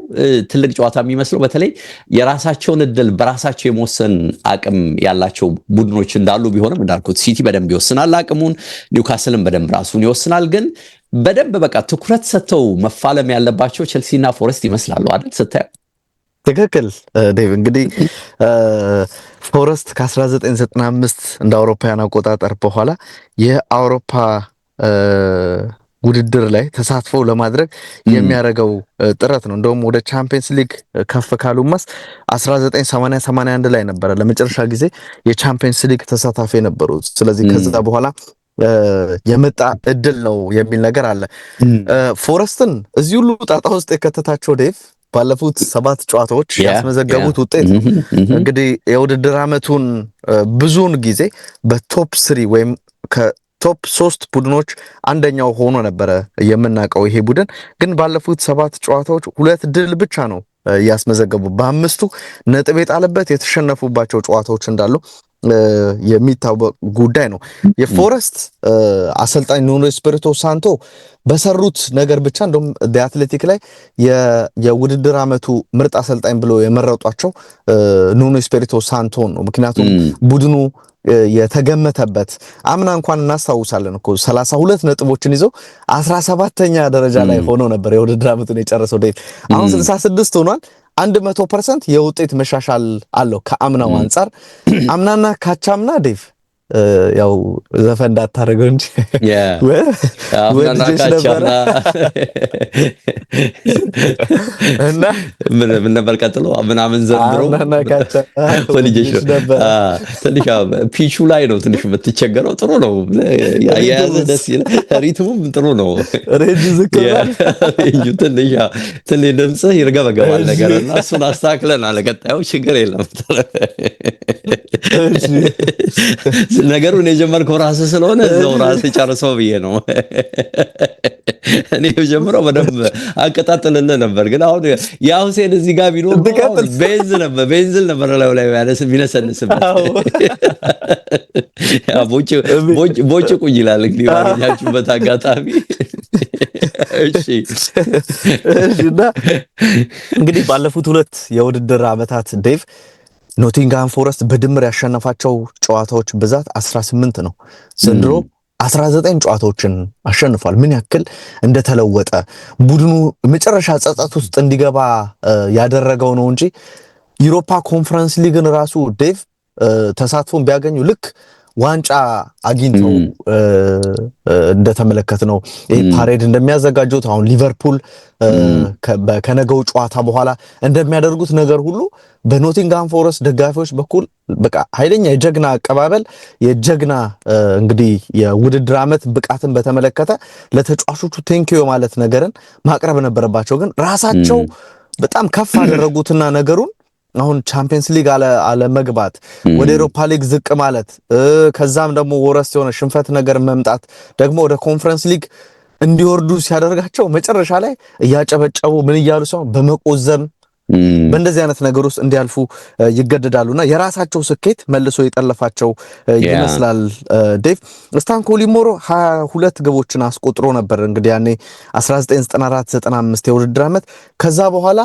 ትልቅ ጨዋታ የሚመስለው በተለይ የራሳቸውን እድል በራሳቸው የመወሰን አቅም ያላቸው ቡድኖች እንዳሉ ቢሆንም እንዳልኩት ሲቲ በደንብ ይወስናል አቅሙን፣ ኒውካስልም በደንብ ራሱን ይወስናል። ግን በደንብ በቃ ትኩረት ሰጥተው መፋለም ያለባቸው ቼልሲና ፎረስት ይመስላሉ አይደል ስታየው? ትክክል ዴቭ። እንግዲህ ፎረስት ከ1995 እንደ አውሮፓውያን አቆጣጠር በኋላ የአውሮፓ ውድድር ላይ ተሳትፎ ለማድረግ የሚያደርገው ጥረት ነው። እንደውም ወደ ቻምፒየንስ ሊግ ከፍ ካሉማስ 1981 ላይ ነበረ ለመጨረሻ ጊዜ የቻምፒየንስ ሊግ ተሳታፊ የነበሩት። ስለዚህ ከዛ በኋላ የመጣ እድል ነው የሚል ነገር አለ። ፎረስትን እዚህ ሁሉ ጣጣ ውስጥ የከተታቸው ዴቭ ባለፉት 7 ጨዋታዎች ያስመዘገቡት ውጤት ነው። እንግዲህ የውድድር ዓመቱን ብዙውን ጊዜ በቶፕ 3 ወይም ቶፕ 3 ቡድኖች አንደኛው ሆኖ ነበረ የምናውቀው። ይሄ ቡድን ግን ባለፉት 7 ጨዋታዎች 2 ድል ብቻ ነው ያስመዘገቡ። በ5ቱ ነጥብ የጣለበት የተሸነፉባቸው ጨዋታዎች እንዳሉ የሚታወቅ ጉዳይ ነው። የፎረስት አሰልጣኝ ኑኖ ኤስፒሪቶ ሳንቶ በሰሩት ነገር ብቻ እንደውም አትሌቲክ ላይ የውድድር ዓመቱ ምርጥ አሰልጣኝ ብሎ የመረጧቸው ኑኖ ኤስፒሪቶ ሳንቶን ነው። ምክንያቱም ቡድኑ የተገመተበት አምና እንኳን እናስታውሳለን እኮ 32 ነጥቦችን ይዘው 17ኛ ደረጃ ላይ ሆኖ ነበር የውድድር ዓመቱን የጨረሰው። ዴቭ አሁን 66 ሆኗል። 100% የውጤት መሻሻል አለው ከአምናው አንጻር። አምናና ካቻምና ዴቭ ያው ዘፈን እንዳታረገው እንጂ እና ምን ነበር ቀጥሎ ምናምን ዘንድሮ ትንሽ ፒቹ ላይ ነው ትንሽ የምትቸገረው። ጥሩ ነው ያያዘ ደስ ይላል። ሪትሙም ጥሩ ነው። ሬንጅ ዝቅ ብሏል። ትንሽ ድምፅህ ይርገበገባል ነገር እና እሱን አስተካክለናል። ቀጣዩ ችግር የለም። ነገሩን የጀመርከው ራስህ ስለሆነ እዛው ራስህ ጨርሰው ብዬ ነው። እኔ የጀመረው በደንብ አቀጣጥልልህ ነበር፣ ግን አሁን ያ ሁሴን እዚህ ጋር ቢኖር ቤንዝል ነበር ላይ ያነስ የሚነሰንስበት ቦጭ ቁኝ ይላል እንግዲህ ባገኛችሁበት አጋጣሚ። እና እንግዲህ ባለፉት 2 የውድድር ዓመታት ዴቭ ኖቲንግሃም ፎረስት በድምር ያሸነፋቸው ጨዋታዎች ብዛት 18 ነው። ዘንድሮ 19 ጨዋታዎችን አሸንፏል። ምን ያክል እንደተለወጠ ቡድኑ መጨረሻ ጸጸት ውስጥ እንዲገባ ያደረገው ነው እንጂ ዩሮፓ ኮንፈረንስ ሊግን ራሱ ዴቭ ተሳትፎን ቢያገኙ ልክ ዋንጫ አግኝተው እንደተመለከት ነው ይሄ ፓሬድ እንደሚያዘጋጁት አሁን ሊቨርፑል ከነገው ጨዋታ በኋላ እንደሚያደርጉት ነገር ሁሉ በኖቲንግሃም ፎረስት ደጋፊዎች በኩል በቃ ኃይለኛ የጀግና አቀባበል የጀግና እንግዲህ የውድድር ዓመት ብቃትን በተመለከተ ለተጫዋቾቹ ቴንኪዩ ማለት ነገርን ማቅረብ ነበረባቸው። ግን ራሳቸው በጣም ከፍ አደረጉትና ነገሩን አሁን ቻምፒየንስ ሊግ አለ መግባት ወደ ኤሮፓ ሊግ ዝቅ ማለት ከዛም ደግሞ ወረስ የሆነ ሽንፈት ነገር መምጣት ደግሞ ወደ ኮንፈረንስ ሊግ እንዲወርዱ ሲያደርጋቸው መጨረሻ ላይ እያጨበጨቡ ምን እያሉ ሰው በመቆዘም በእንደዚህ አይነት ነገር ውስጥ እንዲያልፉ ይገደዳሉና የራሳቸው ስኬት መልሶ የጠለፋቸው ይመስላል። ዴቭ ስታን ኮሊሞሮ 22 ግቦችን አስቆጥሮ ነበር እንግዲህ ያኔ 1994-95 የውድድር ዓመት ከዛ በኋላ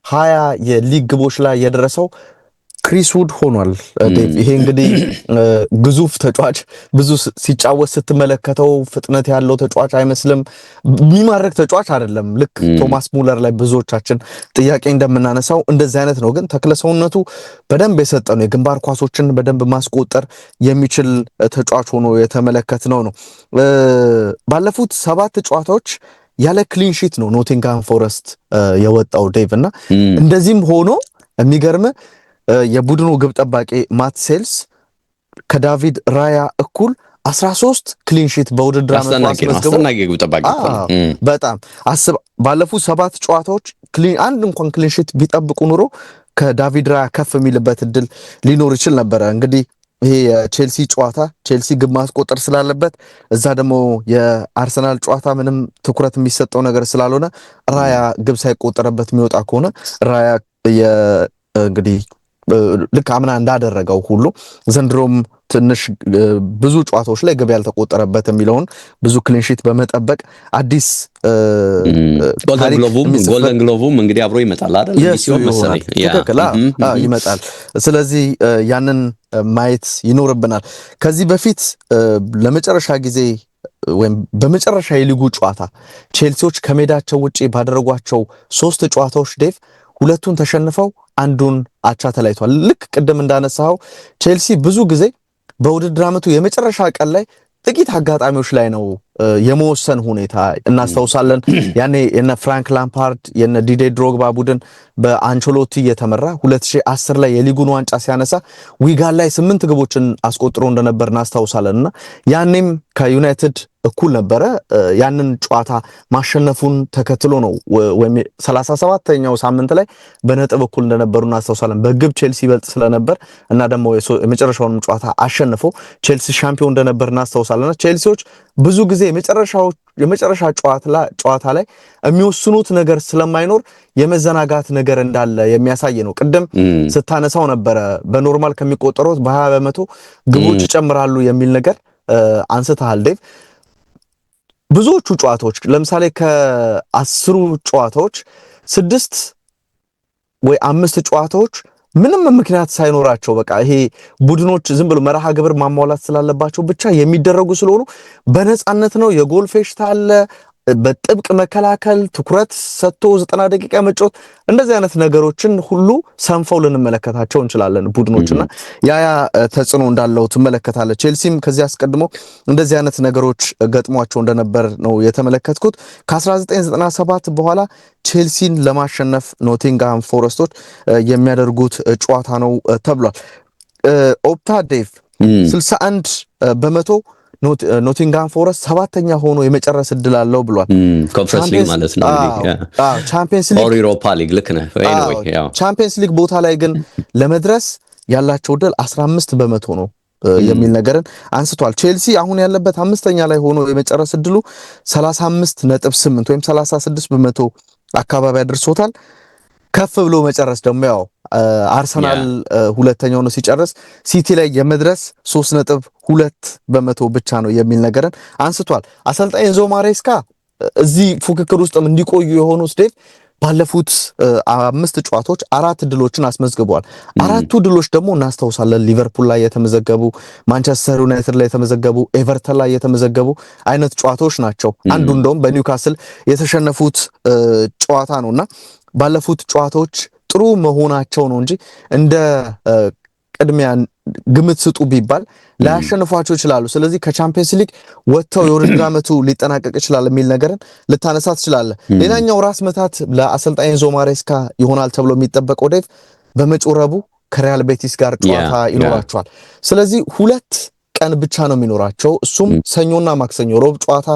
20 የሊግ ግቦች ላይ የደረሰው ክሪስ ውድ ሆኗል። ይሄ እንግዲህ ግዙፍ ተጫዋች ብዙ ሲጫወት ስትመለከተው ፍጥነት ያለው ተጫዋች አይመስልም፣ የሚማርክ ተጫዋች አይደለም። ልክ ቶማስ ሙለር ላይ ብዙዎቻችን ጥያቄ እንደምናነሳው እንደዚህ አይነት ነው። ግን ተክለሰውነቱ በደንብ የሰጠ ነው። የግንባር ኳሶችን በደንብ ማስቆጠር የሚችል ተጫዋች ሆኖ የተመለከትነው ነው። ባለፉት 7 ጨዋታዎች ያለ ክሊን ሺት ነው ኖቲንግሃም ፎረስት የወጣው ዴቭ እና እንደዚህም ሆኖ የሚገርም የቡድኑ ግብ ጠባቂ ማት ሴልስ ከዳቪድ ራያ እኩል 13 ክሊን ሺት በውድድር ዓመቱ አስደናቂ ግብ ጠባቂ በጣም አስብ ባለፉት 7 ጨዋታዎች አንድ እንኳን ክሊን ሺት ቢጠብቁ ኑሮ ከዳቪድ ራያ ከፍ የሚልበት እድል ሊኖር ይችል ነበረ። እንግዲህ ይሄ የቼልሲ ጨዋታ ቼልሲ ግብ ማስቆጠር ስላለበት እዛ ደግሞ የአርሰናል ጨዋታ ምንም ትኩረት የሚሰጠው ነገር ስላልሆነ ራያ ግብ ሳይቆጠረበት የሚወጣ ከሆነ ራያ እንግዲህ ልክ አምና እንዳደረገው ሁሉ ዘንድሮም ትንሽ ብዙ ጨዋታዎች ላይ ግብ ያልተቆጠረበት የሚለውን ብዙ ክሊንሺት በመጠበቅ አዲስ ጎልደን ግሎቭም እንግዲህ አብሮ ይመጣል አይደል? ሲሆን መሰለኝ ይመጣል። ስለዚህ ያንን ማየት ይኖርብናል። ከዚህ በፊት ለመጨረሻ ጊዜ ወይም በመጨረሻ የሊጉ ጨዋታ ቼልሲዎች ከሜዳቸው ውጪ ባደረጓቸው 3 ጨዋታዎች ዴቭ 2ቱን ተሸንፈው አንዱን አቻ ተለያይቷል። ልክ ቅድም እንዳነሳው ቼልሲ ብዙ ጊዜ በውድድር ዓመቱ የመጨረሻ ቀን ላይ ጥቂት አጋጣሚዎች ላይ ነው የመወሰን ሁኔታ እናስታውሳለን። ያኔ የነ ፍራንክ ላምፓርድ የነ ዲዴ ድሮግባ ቡድን በአንቸሎቲ የተመራ 2010 ላይ የሊጉን ዋንጫ ሲያነሳ ዊጋን ላይ 8 ግቦችን አስቆጥሮ እንደነበር እናስታውሳለንና ያኔም ከዩናይትድ እኩል ነበረ። ያንን ጨዋታ ማሸነፉን ተከትሎ ነው ወይም 37ኛው ሳምንት ላይ በነጥብ እኩል እንደነበሩ እናስታውሳለን። በግብ ቼልሲ ይበልጥ ስለነበር እና ደግሞ የመጨረሻውን ጨዋታ አሸንፎ ቼልሲ ሻምፒዮን እንደነበር እናስታውሳለንና ቼልሲዎች ብዙ ጊዜ የመጨረሻ ጨዋታ ላይ የሚወስኑት ነገር ስለማይኖር የመዘናጋት ነገር እንዳለ የሚያሳይ ነው። ቅድም ስታነሳው ነበረ በኖርማል ከሚቆጠሩት በ20% ግቦች ይጨምራሉ የሚል ነገር አንስተሃል ዴቭ። ብዙዎቹ ጨዋታዎች ለምሳሌ ከ10 ጨዋታዎች 6 ወይ 5 ጨዋታዎች ምንም ምክንያት ሳይኖራቸው በቃ ይሄ ቡድኖች ዝም ብሎ መርሃ ግብር ማሟላት ስላለባቸው ብቻ የሚደረጉ ስለሆኑ በነፃነት ነው። የጎል ፌሽታ አለ፣ በጥብቅ መከላከል፣ ትኩረት ሰጥቶ 90 ደቂቃ መጫወት፣ እንደዚህ አይነት ነገሮችን ሁሉ ሰንፈው ልንመለከታቸው እንችላለን ቡድኖችና ያ ተጽዕኖ እንዳለው ትመለከታለህ። ቼልሲም ከዚህ አስቀድሞ እንደዚህ አይነት ነገሮች ገጥሟቸው እንደነበር ነው የተመለከትኩት። ከ1997 በኋላ ቼልሲን ለማሸነፍ ኖቲንግሃም ፎረስቶች የሚያደርጉት ጨዋታ ነው ተብሏል። ኦፕታ ዴቭ 61% ኖቲንግሃም ፎረስት 7ኛ ሆኖ የመጨረስ እድል አለው ብሏል። ኮንፈረንስ ሊግ ማለት ነው ቻምፒየንስ ሊግ ዩሮፓ ሊግ ልክ ነህ። ቻምፒየንስ ሊግ ቦታ ላይ ግን ለመድረስ ያላቸው እድል 15% ነው የሚል ነገርን አንስቷል። ቼልሲ አሁን ያለበት 5ኛ ላይ ሆኖ የመጨረስ እድሉ 35.8 ወይም 36% አካባቢ አድርሶታል። ከፍ ብሎ መጨረስ ደግሞ ያው አርሰናል ሁለተኛው ነው ሲጨርስ ሲቲ ላይ የመድረስ 3.2% ብቻ ነው የሚል ነገርን አንስቷል። አሰልጣኝ ኤንዞ ማሬስካ እዚህ ፉክክር ውስጥም እንዲቆዩ የሆኑት ዴቭ ባለፉት 5 ጨዋታዎች 4 ድሎችን አስመዝግበዋል። 4ቱ ድሎች ደግሞ እናስታውሳለን ሊቨርፑል ላይ የተመዘገቡ፣ ማንቸስተር ዩናይትድ ላይ የተመዘገቡ፣ ኤቨርተን ላይ የተመዘገቡ አይነት ጨዋታዎች ናቸው። አንዱ እንደውም በኒውካስል የተሸነፉት ጨዋታ ነውና ባለፉት ጨዋታዎች ጥሩ መሆናቸው ነው እንጂ እንደ ቅድሚያ ግምት ስጡ ቢባል ላያሸንፏቸው ይችላሉ። ስለዚህ ከቻምፒየንስ ሊግ ወጥተው የውድድር ዓመቱ ሊጠናቀቅ ይችላል የሚል ነገርን ልታነሳ ትችላለህ። ሌላኛው ራስ መታት ለአሰልጣኝ ኤንዞ ማሬስካ ይሆናል ተብሎ የሚጠበቀው ዴቭ በመጪው ረቡዕ ከሪያል ቤቲስ ጋር ጨዋታ ይኖራቸዋል። ስለዚህ 2 ቀን ብቻ ነው የሚኖራቸው። እሱም ሰኞና ማክሰኞ፣ ሮብ ጨዋታ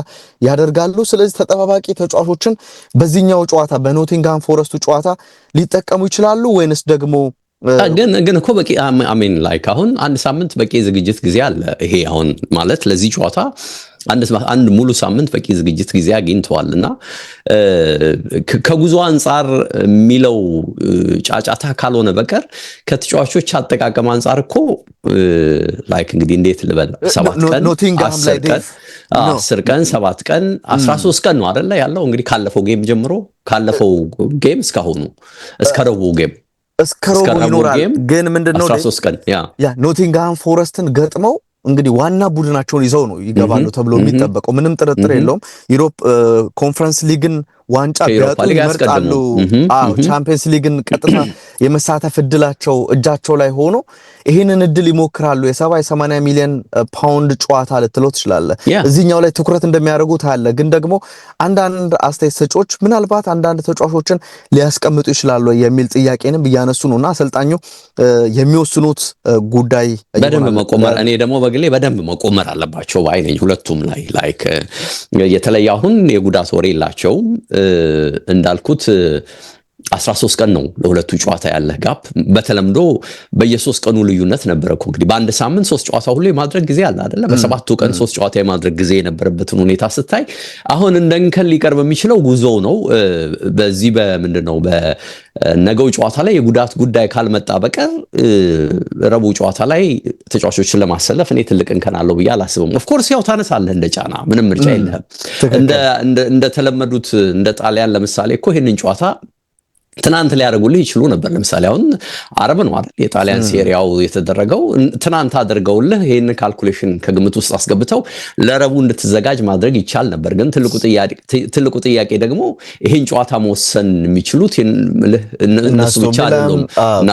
ያደርጋሉ። ስለዚህ ተጠባባቂ ተጫዋቾችን በዚህኛው ጨዋታ በኖቲንግሃም ፎረስቱ ጨዋታ ሊጠቀሙ ይችላሉ ወይንስ ደግሞ ግን እኮ በቂ አሜን ላይክ አሁን አንድ ሳምንት በቂ ዝግጅት ጊዜ አለ። ይሄ አሁን ማለት ለዚህ ጨዋታ አንድ ሙሉ ሳምንት በቂ ዝግጅት ጊዜ አግኝተዋልና ከጉዞ አንጻር የሚለው ጫጫታ ካልሆነ በቀር ከተጫዋቾች አጠቃቀም አንጻር እኮ ላይክ እንግዲህ እንዴት ልበል 7 ቀን 10 ቀን 7 ቀን 13 ቀን ነው አይደለ ያለው እንግዲህ ካለፈው ጌም ጀምሮ ካለፈው ጌም እስካሁኑ እስከ ረቡዕ ጌም እስከሮቡ ይኖራል። ግን ምንድነው 13 ቀን ያ ኖቲንግሃም ፎረስትን ገጥመው እንግዲህ ዋና ቡድናቸውን ይዘው ነው ይገባሉ ተብሎ የሚጠበቀው ምንም ጥርጥር የለውም። ዩሮፕ ኮንፈረንስ ሊግን ዋንጫ ቢያጡ ይመርጣሉ። ቻምፒየንስ ሊግን ቀጥታ የመሳተፍ እድላቸው እጃቸው ላይ ሆኖ ይሄንን እድል ይሞክራሉ። የ70-80 ሚሊዮን ፓውንድ ጨዋታ ልትለው ትችላለህ። እዚህኛው ላይ ትኩረት እንደሚያደርጉት አለ። ግን ደግሞ አንዳንድ አስተያየት ሰጪዎች ምናልባት አንዳንድ ተጫዋቾችን ሊያስቀምጡ ይችላሉ የሚል ጥያቄንም እያነሱ ነውና አሰልጣኙ የሚወስኑት ጉዳይ በደንብ መቆመር እኔ ደግሞ በግሌ በደንብ መቆመር አለባቸው ባይነኝ ሁለቱም ላይ ላይክ የተለየ አሁን የጉዳት ወሬ የላቸውም እንዳልኩት 13 ቀን ነው ለሁለቱ ጨዋታ ያለ ጋፕ። በተለምዶ በየ3 ቀኑ ልዩነት ነበረኩ እንግዲህ በአንድ ሳምንት 3 ጨዋታ ሁሉ የማድረግ ጊዜ አለ አይደለ? በሰባቱ ቀን 3 ጨዋታ የማድረግ ጊዜ የነበረበትን ሁኔታ ስታይ አሁን እንደንከን ሊቀርብ የሚችለው ጉዞው ነው። በዚህ በምንድነው በነገው ጨዋታ ላይ የጉዳት ጉዳይ ካልመጣ በቀር ረቡዕ ጨዋታ ላይ ተጫዋቾችን ለማሰለፍ እኔ ትልቅ እንከን አለው ብዬ አላስብም። ኦፍ ኮርስ ያው ታነሳለህ እንደ ጫና ምንም ምርጫ የለህም። እንደ ተለመዱት እንደ ጣሊያን ለምሳሌ እኮ ይሄንን ጨዋታ ትናንት ሊያደርጉልህ ይችሉ ነበር። ለምሳሌ አሁን አረብ ነው አይደል የጣሊያን ሴሪያው የተደረገው ትናንት አድርገውልህ ይሄን ካልኩሌሽን ከግምት ውስጥ አስገብተው ለረቡ እንድትዘጋጅ ማድረግ ይቻል ነበር። ግን ትልቁ ጥያቄ ደግሞ ይሄን ጨዋታ መወሰን የሚችሉት እነሱ ብቻ አይደሉም።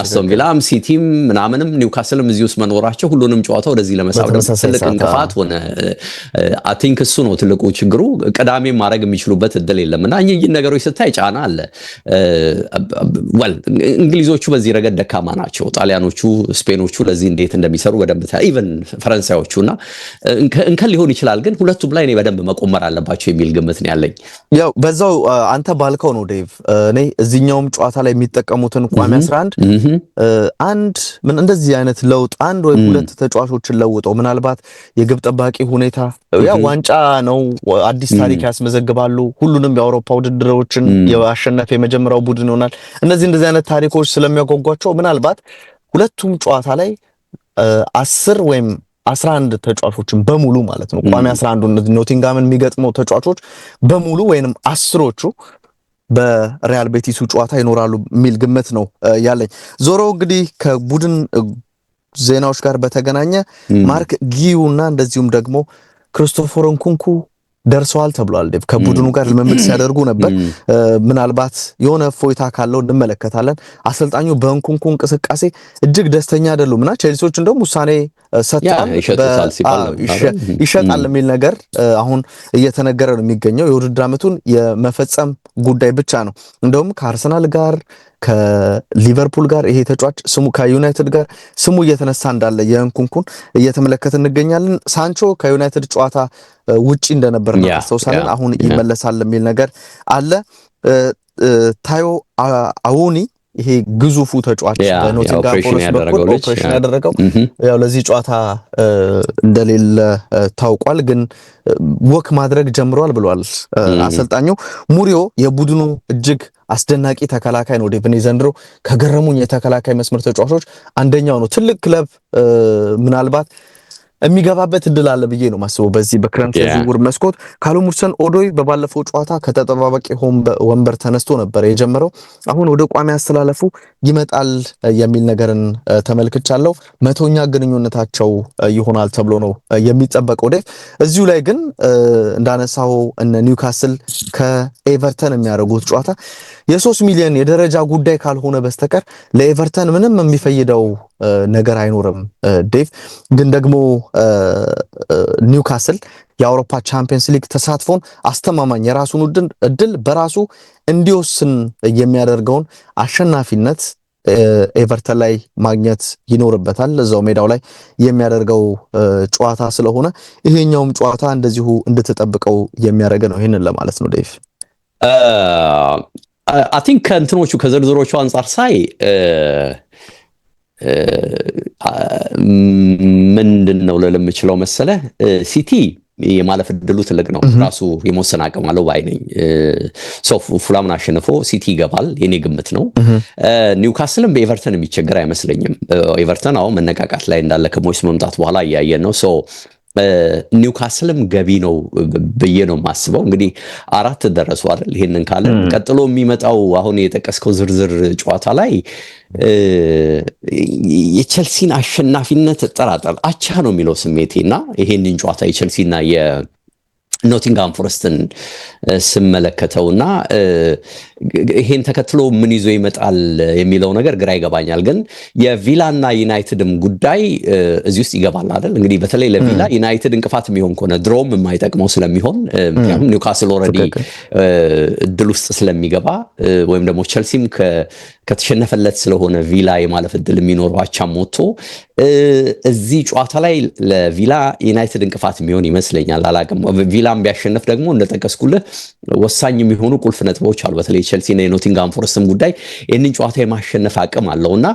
አስቶን ቪላም ሲቲም ምናምንም ኒውካስልም እዚህ ውስጥ መኖራቸው ሁሉንም ጨዋታ ወደዚህ ለመሳብ ትልቅ እንቅፋት ሆነ። አይ ቲንክ እሱ ነው ትልቁ ችግሩ። ቅዳሜ ማድረግ የሚችሉበት እድል የለምና እኚህ ነገሮች ስታይ ጫና አለ። እንግሊዞቹ በዚህ ረገድ ደካማ ናቸው። ጣሊያኖቹ ስፔኖቹ ለዚህ እንዴት እንደሚሰሩ በደንብ ኢቨን ፈረንሳዮቹና እንከን ሊሆን ይችላል። ግን ሁለቱም ላይ እኔ በደንብ መቆመር አለባቸው የሚል ግምት ነው ያለኝ። ያው በዛው አንተ ባልከው ነው ዴቭ። እኔ እዚህኛውም ጨዋታ ላይ የሚጠቀሙትን ቋሚ 11 አንድ ምን እንደዚህ አይነት ለውጥ አንድ ወይ ሁለት ተጫዋቾችን ለውጠው ምናልባት የግብ ጠባቂ ሁኔታ ያው ዋንጫ ነው አዲስ ታሪክ ያስመዘግባሉ። ሁሉንም የአውሮፓ ውድድሮችን ያሸነፈ የመጀመሪያው ቡድን ይሆናል። እንደዚህ አይነት ታሪኮች ስለሚያጓጓቸው ምናልባት ሁለቱም ጨዋታ ላይ 10 ወይም 11 ተጫዋቾችን በሙሉ ማለት ነው ቋሚ 11 ኖቲንግሃምን የሚገጥመው ተጫዋቾች በሙሉ ወይንም 10ዎቹ በሪያል ቤቲሱ ጨዋታ ይኖራሉ የሚል ግምት ነው ያለኝ። ዞሮ እንግዲህ ከቡድን ዜናዎች ጋር በተገናኘ ማርክ ጊዩና እንደዚሁም ደግሞ ክሪስቶፈር ንኩንኩ ደርሰዋል ተብሏል። ዴቭ ከቡድኑ ጋር ልምምድ ሲያደርጉ ነበር። ምናልባት የሆነ ፎይታ ካለው እንመለከታለን። አሰልጣኙ በንኩንኩ እንቅስቃሴ እጅግ ደስተኛ አይደሉምና ቼልሲዎች እንደውም ውሳኔ ሰጥተዋል። ይሸጣል የሚል ነገር አሁን እየተነገረ ነው የሚገኘው። የውድድር ዓመቱን የመፈጸም ጉዳይ ብቻ ነው። እንደውም ከአርሰናል ጋር ከሊቨርፑል ጋር ይሄ ተጫዋች ስሙ ከዩናይትድ ጋር ስሙ እየተነሳ እንዳለ የንኩንኩን እየተመለከተ እንገኛለን። ሳንቾ ከዩናይትድ ጨዋታ ውጪ እንደነበር ነው አስተውሳለን። አሁን ይመለሳል የሚል ነገር አለ። ታዮ አዎኒ ይሄ ግዙፉ ተጫዋች በኖቲንግሃም ፎረስት በኩል ኦፕሬሽን ያደረገው ያው ለዚህ ጨዋታ እንደሌለ ታውቋል። ግን ወክ ማድረግ ጀምሯል ብሏል አሰልጣኙ። ሙሪዮ የቡድኑ እጅግ አስደናቂ ተከላካይ ነው። ዴቭ ዘንድሮ ከገረሙኝ የተከላካይ መስመር ተጫዋቾች አንደኛው ነው። ትልቅ ክለብ ምናልባት የሚገባበት እድል አለ ብዬ ነው ማስበው በዚህ በክረምት የዝውውር መስኮት። ካሉም ሁድሰን-ኦዶይ በባለፈው ጨዋታ ከተጠባባቂ ወንበር ተነስቶ ነበር የጀመረው። አሁን ወደ ቋሚ አስተላለፉ ይመጣል የሚል ነገርን ተመልክቻለሁ። መቶኛ ግንኙነታቸው ይሆናል ተብሎ ነው የሚጠበቀው። እዚሁ ላይ ግን እንዳነሳው እነ ኒውካስል ከኤቨርተን የሚያደርጉት ጨዋታ የ3 ሚሊዮን የደረጃ ጉዳይ ካልሆነ በስተቀር ለኤቨርተን ምንም የሚፈይደው ነገር አይኖርም። ዴቭ ግን ደግሞ ኒውካስል የአውሮፓ ቻምፒየንስ ሊግ ተሳትፎን አስተማማኝ የራሱን እድል በራሱ እንዲወስን የሚያደርገውን አሸናፊነት ኤቨርተን ላይ ማግኘት ይኖርበታል። እዛው ሜዳው ላይ የሚያደርገው ጨዋታ ስለሆነ ይሄኛውም ጨዋታ እንደዚሁ እንድትጠብቀው የሚያደርግ ነው። ይሄንን ለማለት ነው ዴቭ። አይ ቲንክ ከእንትኖቹ ከዝርዝሮቹ አንጻር ሳይ ምንድነው ለምችለው መሰለ ሲቲ የማለፍ እድሉ ትልቅ ነው። ራሱ የመወሰን አቅም አለው ባይ ነኝ። ፉላምን አሸንፎ ሲቲ ይገባል የኔ ግምት ነው። ኒውካስልም በኤቨርተን የሚቸገር አይመስለኝም። ኤቨርተን አሁን መነቃቃት ላይ እንዳለ ከሞይስ መምጣት በኋላ እያየን ነው። ኒውካስልም ገቢ ነው ብዬ ነው ማስበው። እንግዲህ 4 ደረሱ አይደል? ይሄንን ካለ ቀጥሎ የሚመጣው አሁን የጠቀስከው ዝርዝር ጨዋታ ላይ የቸልሲን አሸናፊነት ጠራጠር አቻ ነው የሚለው ስሜቴና ይሄንን ጨዋታ የቸልሲና ኖቲንግሃም ፎረስትን ስመለከተውና ይሄን ተከትሎ ምን ይዞ ይመጣል የሚለው ነገር ግራ ይገባኛል። ግን የቪላና ዩናይትድም ጉዳይ እዚህ ውስጥ ይገባል አይደል? እንግዲህ በተለይ ለቪላ ዩናይትድ እንቅፋት የሚሆን ከሆነ ድሮም የማይጠቅመው ስለሚሆን ምክንያቱም ኒውካስል ኦልሬዲ እድል ውስጥ ስለሚገባ ወይም ደግሞ ቸልሲም ከተሸነፈለት ስለሆነ ቪላ የማለፍ እድል የሚኖረው አቻም ሞቶ እዚህ ጨዋታ ላይ ለቪላ ዩናይትድ እንቅፋት የሚሆን ይመስለኛል። አላቅም ቪላም ቢያሸንፍ ደግሞ እንደጠቀስኩልህ ወሳኝ የሚሆኑ ቁልፍ ነጥቦች አሉ። በተለይ ቸልሲ እና የኖቲንግሃም ፎረስትም ጉዳይ ይህንን ጨዋታ የማሸነፍ አቅም አለውና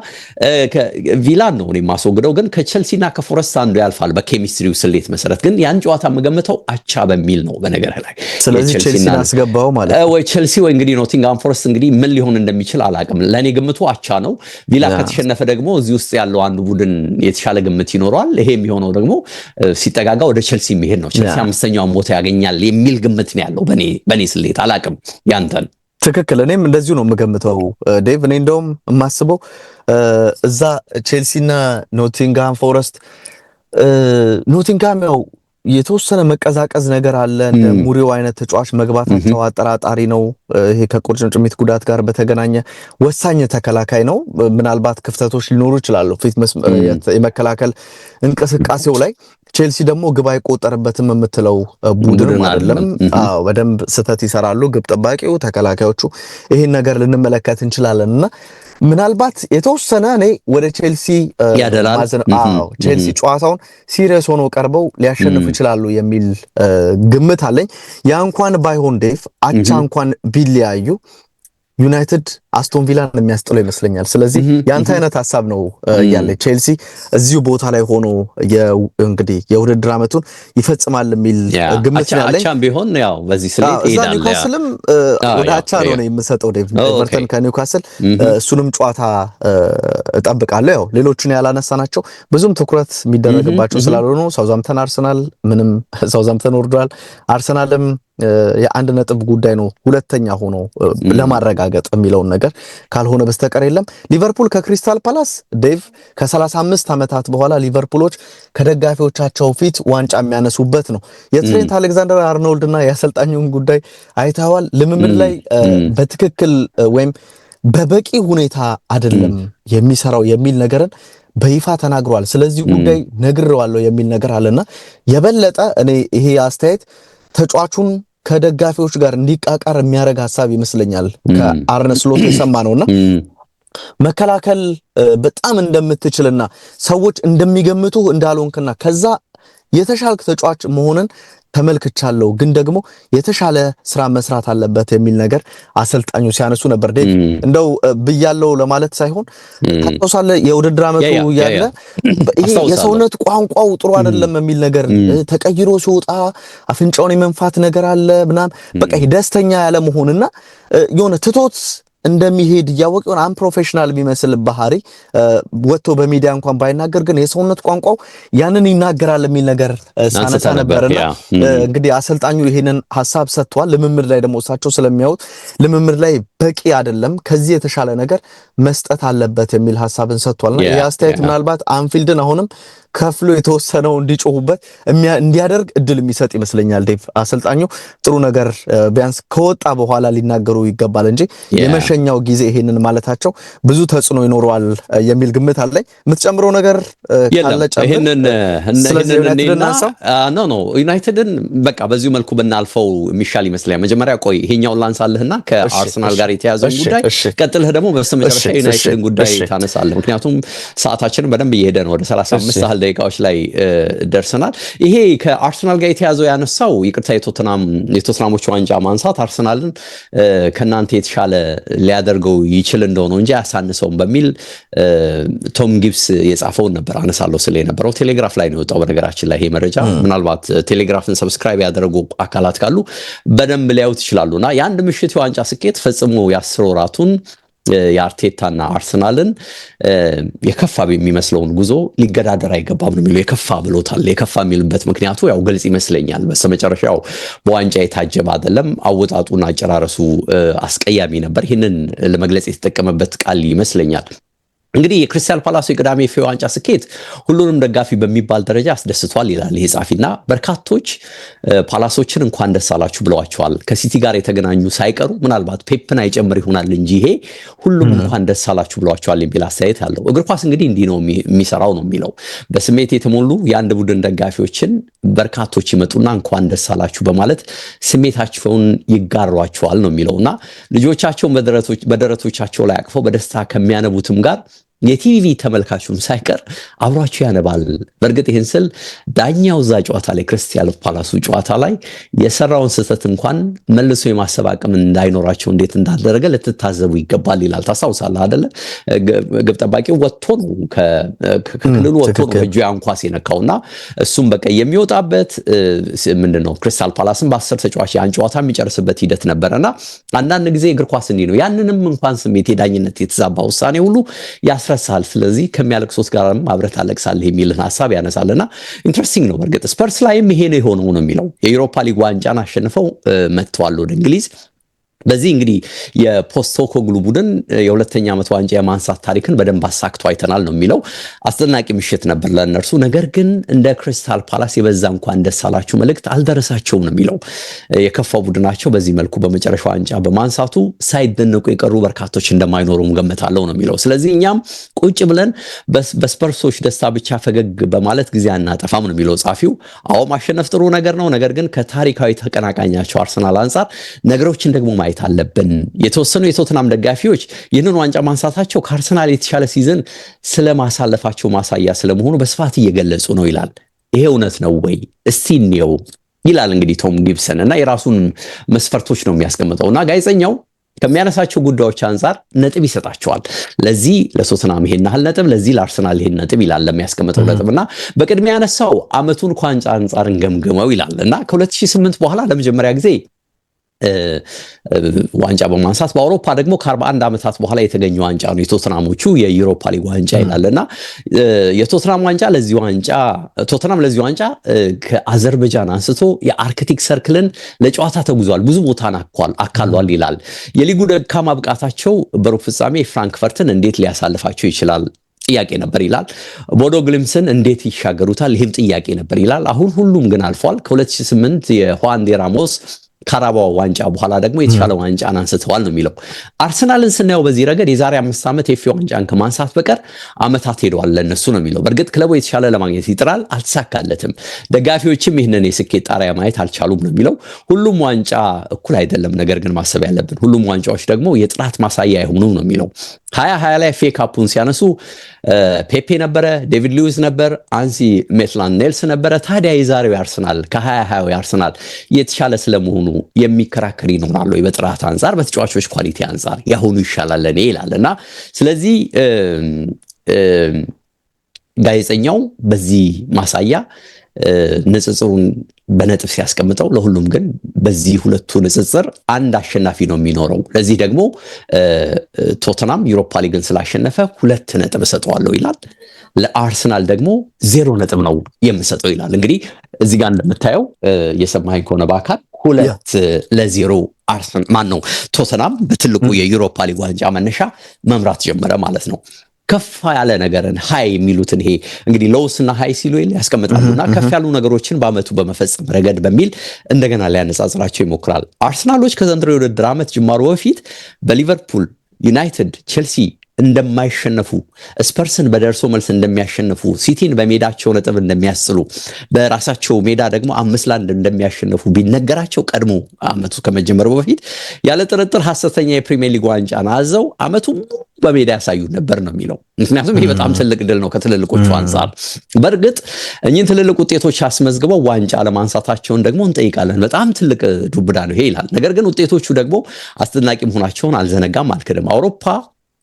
ቪላን ነው የማስወግደው። ግን ከቸልሲና ከፎረስት አንዱ ያልፋል በኬሚስትሪው ስሌት መሰረት። ግን ያን ጨዋታ የምገምተው አቻ በሚል ነው በነገር ላይ። ስለዚህ ቸልሲን አስገባው ማለት ነው ወይ ቸልሲ ወይ እንግዲህ ኖቲንግሃም ፎረስት እንግዲህ ምን ሊሆን እንደሚችል አላቅም። ለኔ ግምቱ አቻ ነው። ቪላ ከተሸነፈ ደግሞ እዚህ ውስጥ ያለው አንዱ ቡድን የተሻለ ግምት ይኖረዋል። ይሄ የሚሆነው ደግሞ ሲጠጋጋ ወደ ቸልሲ የሚሄድ ነው። ቸልሲ 5ኛውን ቦታ ያገኛል የሚል ግምት ነው ያለው በኔ ስሌት። አላቅም ያንተን? ትክክል። እኔም እንደዚሁ ነው የምገምተው ዴቭ። እኔ እንደውም የማስበው እዛ ቼልሲና ኖቲንግሃም ፎረስት ኖቲንግሃም ያው የተወሰነ መቀዛቀዝ ነገር አለ። እንደ ሙሪው አይነት ተጫዋች መግባታቸው አጠራጣሪ ነው። ይሄ ከቁርጭምጭሚት ጉዳት ጋር በተገናኘ ወሳኝ ተከላካይ ነው። ምናልባት ክፍተቶች ሊኖሩ ይችላሉ ፊት የመከላከል እንቅስቃሴው ላይ። ቼልሲ ደግሞ ግብ አይቆጠርበትም የምትለው ቡድን አይደለም። አዎ በደንብ ስህተት ይሰራሉ ግብ ጠባቂው፣ ተከላካዮቹ። ይሄን ነገር ልንመለከት እንችላለንና ምናልባት የተወሰነ እኔ ወደ ቼልሲ ቼልሲ ጨዋታውን ሲሪየስ ሆኖ ቀርበው ሊያሸንፉ ይችላሉ የሚል ግምት አለኝ። ያ እንኳን ባይሆን ዴቭ አቻ እንኳን ቢለያዩ ዩናይትድ አስቶን ቪላን የሚያስጥለው ይመስለኛል። ስለዚህ ያንተ አይነት ሐሳብ ነው ያለ ቼልሲ እዚሁ ቦታ ላይ ሆኖ እንግዲህ የውድድር ዓመቱን ይፈጽማል የሚል ግምት ያለኝ። አቻም ቢሆን ያው በዚህ ስሌት ይሄዳል። ኒውካስልም ወደ አቻ ነው የምሰጠው ዴቭ። ኤቨርተን ከኒውካስል እሱንም ጨዋታ እጠብቃለሁ። ያው ሌሎቹን ያላነሳናቸው ብዙም ትኩረት የሚደረግባቸው ስላልሆኑ ሳውዛምፕተን አርሰናል ምንም ሳውዛምፕተን ወርዷል። አርሰናልም የአንድ ነጥብ ጉዳይ ነው ሁለተኛ ሆኖ ለማረጋገጥ የሚለውን ነገር ካልሆነ በስተቀር የለም። ሊቨርፑል ከክሪስታል ፓላስ ዴቭ ከ35 ዓመታት በኋላ ሊቨርፑሎች ከደጋፊዎቻቸው ፊት ዋንጫ የሚያነሱበት ነው። የትሬንት አሌክዛንደር አርኖልድ እና የአሰልጣኙን ጉዳይ አይተዋል። ልምምድ ላይ በትክክል ወይም በበቂ ሁኔታ አይደለም የሚሰራው የሚል ነገርን በይፋ ተናግሯል። ስለዚህ ጉዳይ ነግሬዋለሁ የሚል ነገር አለና የበለጠ እኔ ይሄ አስተያየት ተጫዋቹን ከደጋፊዎች ጋር እንዲቃቃር የሚያደርግ ሐሳብ ይመስለኛል። ከአርነ ስሎት የሰማነውና መከላከል በጣም እንደምትችልና ሰዎች እንደሚገምቱ እንዳልሆንክና ከዛ የተሻለ ተጫዋች መሆንን ተመልክቻለሁ፣ ግን ደግሞ የተሻለ ስራ መስራት አለበት የሚል ነገር አሰልጣኙ ሲያነሱ ነበር። እንደው ብያለው ለማለት ሳይሆን ታውሳለህ የውድድር ዓመቱ ያለ ይሄ የሰውነት ቋንቋው ጥሩ አይደለም የሚል ነገር ተቀይሮ ሲወጣ አፍንጫውን የመንፋት ነገር አለ ምናምን በቃ ደስተኛ ያለ መሆንና የሆነ ትቶት እንደሚሄድ ያወቀውን አንፕሮፌሽናል የሚመስል ባህሪ ወጥቶ በሚዲያ እንኳን ባይናገር ግን የሰውነት ቋንቋው ያንን ይናገራል የሚል ነገር ሳነሳ ነበርና እንግዲህ አሰልጣኙ ይሄንን ሐሳብ ሰጥቷል። ልምምድ ላይ ደግሞ እሳቸው ስለሚያዩት ልምምድ ላይ በቂ አይደለም፣ ከዚህ የተሻለ ነገር መስጠት አለበት የሚል ሐሳብን ሰጥቷልና ይሄ አስተያየት ምናልባት አንፊልድን አሁንም ከፍሎ የተወሰነው እንዲጮሁበት እንዲያደርግ እድል የሚሰጥ ይመስለኛል። ዴቭ አሰልጣኙ ጥሩ ነገር ቢያንስ ከወጣ በኋላ ሊናገሩ ይገባል እንጂ የመሸኛው ጊዜ ይሄንን ማለታቸው ብዙ ተጽዕኖ ይኖረዋል የሚል ግምት አለኝ። የምትጨምረው ነገር ካለ ጨምር። ኖ ዩናይትድን በቃ በዚሁ መልኩ ብናልፈው የሚሻል ይመስለኛል። መጀመሪያ ቆይ ይሄኛውን ላንሳልህና ከአርሰናል ጋር የተያዘውን ጉዳይ ቀጥልህ ደግሞ በስተመጨረሻ ዩናይትድን ጉዳይ ታነሳለህ። ምክንያቱም ሰዓታችንን በደንብ እየሄደ ነው። ወደ 35 ደቂቃዎች ላይ ደርሰናል። ይሄ ከአርሰናል ጋር የተያዘው ያነሳው ይቅርታ የቶትናሞች ዋንጫ ማንሳት አርሰናልን ከናንተ የተሻለ ሊያደርገው ይችል እንደሆነ እንጂ አያሳንሰውም በሚል ቶም ጊብስ የጻፈውን ነበር አነሳለሁ ስለ የነበረው ቴሌግራፍ ላይ ነው የወጣው። በነገራችን ላይ ይሄ መረጃ ምናልባት ቴሌግራፍን ሰብስክራይብ ያደረጉ አካላት ካሉ በደንብ ሊያዩት ይችላሉና የአንድ ምሽት የዋንጫ ስኬት ፈጽሞ የ10 ወራቱን የአርቴታና አርሰናልን የከፋ የሚመስለውን ጉዞ ሊገዳደር አይገባም ነው የሚለው። የከፋ ብሎታል። የከፋ የሚልበት ምክንያቱ ያው ግልጽ ይመስለኛል። በስተመጨረሻው በዋንጫ የታጀበ አይደለም። አወጣጡና አጨራረሱ አስቀያሚ ነበር። ይህንን ለመግለጽ የተጠቀመበት ቃል ይመስለኛል። እንግዲህ የክሪስታል ፓላስ የቅዳሜ ኤፍ ኤ ዋንጫ ስኬት ሁሉንም ደጋፊ በሚባል ደረጃ አስደስቷል ይላል ይሄ ጻፊና በርካቶች ፓላሶችን እንኳን ደስ አላችሁ ብለዋቸዋል። ከሲቲ ጋር የተገናኙ ሳይቀሩ ምናልባት ፔፕን አይጨምር ይሆናል እንጂ ይሄ ሁሉም እንኳን ደስ አላችሁ ብለዋቸዋል የሚል አስተያየት አለው። እግር ኳስ እንግዲህ እንዲህ ነው የሚሰራው ነው የሚለው። በስሜት የተሞሉ የአንድ ቡድን ደጋፊዎችን በርካቶች ይመጡና እንኳን ደስ አላችሁ በማለት ስሜታቸውን ይጋሯቸዋል ነው የሚለውና ልጆቻቸውን በደረቶቻቸው ላይ አቅፈው በደስታ ከሚያነቡትም ጋር የቲቪ ተመልካቹም ሳይቀር አብሯቸው ያነባል። በእርግጥ ይህን ስል ዳኛው እዛ ጨዋታ ላይ ክሪስታል ፓላሱ ጨዋታ ላይ የሰራውን ስህተት እንኳን መልሶ የማሰብ አቅም እንዳይኖራቸው እንዴት እንዳደረገ ልትታዘቡ ይገባል ይላል። ታስታውሳለህ አይደለ? ግብ ጠባቂው ወጥቶ ነው ከክልሉ ወጥቶ ነው እጁ ያን ኳስ የነካውና እሱም በቃ የሚወጣበት ምንድነው ክሪስታል ፓላስን በ10 ተጫዋች ያን ጨዋታ የሚጨርስበት ሂደት ነበርና አንዳንድ ጊዜ እግር ኳስ እንዲህ ነው። ያንንም እንኳን ስሜት የዳኝነት የተዛባ ውሳኔ ሁሉ ያስረሳል። ስለዚህ ከሚያለቅሱት ጋርም አብረህ ታለቅሳለህ የሚልን ሐሳብ ያነሳልና ኢንትረስቲንግ ነው። በርግጥ ስፐርስ ላይም ይሄ ነው የሆነው ነው የሚለው። የዩሮፓ ሊግ ዋንጫን አሸንፈው መጥተዋል ወደ እንግሊዝ። በዚህ እንግዲህ የፖስቶኮግሉ ቡድን የሁለተኛ ዓመት ዋንጫ የማንሳት ታሪክን በደንብ አሳክቶ አይተናል ነው የሚለው። አስደናቂ ምሽት ነበር ለእነርሱ። ነገር ግን እንደ ክሪስታል ፓላስ የበዛ እንኳን ደስ አላችሁ መልእክት አልደረሳቸውም ነው የሚለው። የከፋው ቡድናቸው በዚህ መልኩ በመጨረሻው ዋንጫ በማንሳቱ ሳይደነቁ የቀሩ በርካቶች እንደማይኖሩም ገምታለሁ ነው የሚለው። ስለዚህ እኛም ቁጭ ብለን በስፐርሶች ደስታ ብቻ ፈገግ በማለት ጊዜ አናጠፋም ነው የሚለው ጻፊው። አዎ ማሸነፍ ጥሩ ነገር ነው። ነገር ግን ከታሪካዊ ተቀናቃኛቸው አርሰናል አንጻር ነገሮችን ደግሞ ማየት አለብን። የተወሰኑ የቶትናም ደጋፊዎች ይህንን ዋንጫ ማንሳታቸው ከአርሰናል የተሻለ ሲዝን ስለማሳለፋቸው ማሳያ ስለመሆኑ በስፋት እየገለጹ ነው ይላል። ይሄ እውነት ነው ወይ? እስቲ እንየው ይላል እንግዲህ ቶም ጊብሰን እና የራሱን መስፈርቶች ነው የሚያስቀምጠውና ጋዜጠኛው ከሚያነሳቸው ጉዳዮች አንፃር ነጥብ ይሰጣቸዋል። ለዚህ ለቶትናም ይሄን ያህል ነጥብ፣ ለዚህ ለአርሰናል ይሄን ነጥብ ይላል ለሚያስቀምጠው ነጥብና በቅድሚያ ያነሳው አመቱን ከዋንጫ አንፃር እንገምግመው ይላልና ከ2008 በኋላ ለመጀመሪያ ጊዜ ዋንጫ በማንሳት በአውሮፓ ደግሞ ከ41 ዓመታት በኋላ የተገኘ ዋንጫ ነው የቶትናሞቹ የዩሮፓ ሊግ ዋንጫ ይላልና የቶትናም ዋንጫ ለዚህ ዋንጫ ቶትናም ለዚህ ዋንጫ ከአዘርባይጃን አንስቶ የአርክቲክ ሰርክልን ለጨዋታ ተጉዟል፣ ብዙ ቦታን አካሏል ይላል። የሊጉ ደካማ ብቃታቸው በሩብ ፍጻሜ ፍራንክፈርትን እንዴት ሊያሳልፋቸው ይችላል ጥያቄ ነበር ይላል። ቦዶ ግሊምስን እንዴት ይሻገሩታል? ይህም ጥያቄ ነበር ይላል። አሁን ሁሉም ግን አልፏል። ከ2008 የሁዋን ዴ ራሞስ ካራባኦ ዋንጫ በኋላ ደግሞ የተሻለ ዋንጫን አንስተዋል ነው የሚለው። አርሰናልን ስናየው በዚህ ረገድ የዛሬ 5 ዓመት ኤፍ ኤ ዋንጫን ከማንሳት በቀር ዓመታት ሄደዋል ለነሱ ነው የሚለው። በእርግጥ ክለቡ የተሻለ ለማግኘት ይጥራል፣ አልተሳካለትም። ደጋፊዎችም ይህንን የስኬት ጣሪያ ማየት አልቻሉም ነው የሚለው። ሁሉም ዋንጫ እኩል አይደለም፣ ነገር ግን ማሰብ ያለብን ሁሉም ዋንጫዎች ደግሞ የጥራት ማሳያ አይሆኑም ነው የሚለው። 2020 ላይ ኤፍ ኤ ካፑን ሲያነሱ ፔፔ ነበረ፣ ዴቪድ ሉዊስ ነበር፣ አንሲ ሜትላንድ ኔልስ ነበረ። ታዲያ የዛሬው አርሰናል ከ2020 አርሰናል የተሻለ ስለመሆኑ የሚከራከር ይኖራል ወይ? በጥራት አንፃር፣ በተጫዋቾች ኳሊቲ አንፃር ያሁኑ ይሻላል ለኔ ይላልና ስለዚህ ጋዜጠኛው በዚህ ማሳያ ንጽጽሩን በነጥብ ሲያስቀምጠው ለሁሉም ግን በዚህ ሁለቱ ንጽጽር አንድ አሸናፊ ነው የሚኖረው። ለዚህ ደግሞ ቶተናም ዩሮፓ ሊግን ስላሸነፈ 2 ነጥብ እሰጠዋለሁ ይላል። ለአርሰናል ደግሞ 0 ነጥብ ነው የምሰጠው ይላል። እንግዲህ እዚህ ጋር እንደምታየው የሰማኸኝ ከሆነ በአካል 2-0 አርሰናል ማን ነው ቶተናም በትልቁ የዩሮፓ ሊግ ዋንጫ መነሻ መምራት ጀመረ ማለት ነው። ከፍ ያለ ነገርን ሃይ የሚሉትን ይሄ እንግዲህ ሎውስ እና ሃይ ሲሉ ያስቀምጣሉና ከፍ ያሉ ነገሮችን በአመቱ በመፈጸም ረገድ በሚል እንደገና ሊያነጻጽራቸው ይሞክራል። አርሰናሎች ከዘንድሮ የውድድር ዓመት ጅማሮ በፊት በሊቨርፑል፣ ዩናይትድ፣ ቼልሲ እንደማይሸነፉ ስፐርስን በደርሶ መልስ እንደሚያሸንፉ ሲቲን በሜዳቸው ነጥብ እንደሚያስጥሉ በራሳቸው ሜዳ ደግሞ 5-1 እንደሚያሸንፉ ቢነገራቸው ቀድሞ አመቱ ከመጀመሩ በፊት ያለ ጥርጥር ሐሰተኛ የፕሪሚየር ሊግ ዋንጫን አዘው አመቱ በሜዳ ያሳዩ ነበር ነው የሚለው። ምክንያቱም ይሄ በጣም ትልቅ ድል ነው ከትልልቆቹ አንፃር። በእርግጥ እኚህን ትልልቅ ውጤቶች አስመዝግበው ዋንጫ ለማንሳታቸውን ደግሞ እንጠይቃለን። በጣም ትልቅ ዱብዳ ነው ይሄ ይላል። ነገር ግን ውጤቶቹ ደግሞ አስደናቂ መሆናቸውን አልዘነጋም አልክድም። አውሮፓ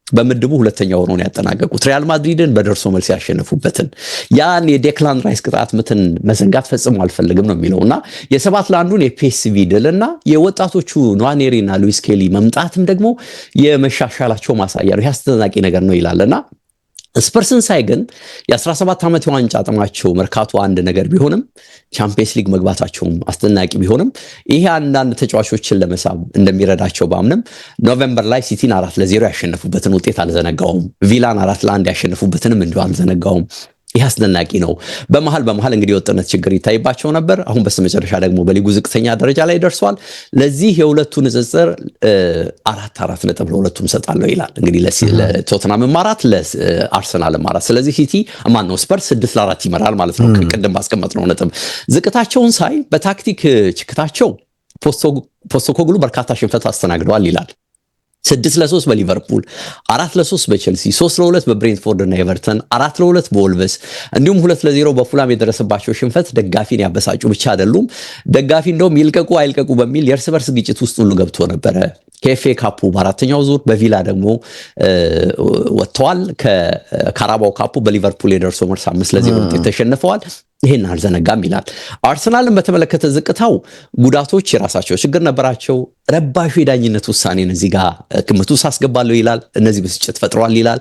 በምድቡ ሁለተኛ ሆኖ ነው ያጠናቀቁት። ሪያል ማድሪድን በደርሶ መልስ ያሸነፉበትን ያን የዴክላን ራይስ ቅጣት ምትን መዘንጋት ፈጽሞ አልፈልግም ነው የሚለውና የ7-1 የፒኤስቪ ድልና የወጣቶቹ ኗኔሪና ሉዊስ ኬሊ መምጣትም ደግሞ የመሻሻላቸው ማሳያ ነው። አስደናቂ ነገር ነው ይላልና ስፐርስን ሳይ ግን የ17 ዓመት የዋንጫ ጥማቸው መርካቶ አንድ ነገር ቢሆንም ቻምፒየንስ ሊግ መግባታቸውም አስደናቂ ቢሆንም ይሄ አንዳንድ ተጫዋቾችን ለመሳብ እንደሚረዳቸው ባምንም ኖቬምበር ላይ ሲቲን 4-0 ያሸነፉበትን ውጤት አልዘነጋውም። ቪላን 4-1 ያሸነፉበትንም እንዲሁ አልዘነጋውም። ይህ አስደናቂ ነው። በመሃል እንግዲህ የወጥነት ችግር ይታይባቸው ነበር። አሁን በስተመጨረሻ ደግሞ በሊጉ ዝቅተኛ ደረጃ ላይ ደርሷል። ለዚህ የሁለቱ ንጽጽር 4 ነጥብ ለሁለቱም ሰጣለሁ ይላል። እንግዲህ ለቶተናም 4 ለአርሰናል 4። ስለዚህ ሲቲ ማነው ስፐርስ 6-4 ይመራል ማለት ነው። ቅድም ባስቀመጥነው ነጥብ ዝቅታቸውን ሳይ በታክቲክ ችክታቸው ፖስቶኮግሉ በርካታ ሽንፈት አስተናግደዋል ይላል። 6-3 በሊቨርፑል፣ 4-3 በቼልሲ፣ 3-2 በብሬንትፎርድ እና ኤቨርተን፣ 4-2 በወልቭስ እንዲሁም 2-0 በፉላም የደረሰባቸው ሽንፈት ደጋፊን ያበሳጩ ብቻ አይደሉም። ደጋፊ እንደውም ይልቀቁ አይልቀቁ በሚል የእርስ በርስ ግጭት ውስጥ ሁሉ ገብቶ ነበረ። ከኤፍኤ ካፑ በአራተኛው ዙር በቪላ ደግሞ ወጥተዋል። ከካራባው ካፑ በሊቨርፑል የደርሶ መልስ 5-0 ውጤት ተሸንፈዋል። ይሄን አልዘነጋም ይላል። አርሰናልን በተመለከተ ዝቅታው ጉዳቶች የራሳቸው ችግር ነበራቸው። ረባሹ የዳኝነት ውሳኔን እዚህ ጋር ግምት ውስጥ አስገባለሁ ይላል። እነዚህ ብስጭት ፈጥሯል ይላል።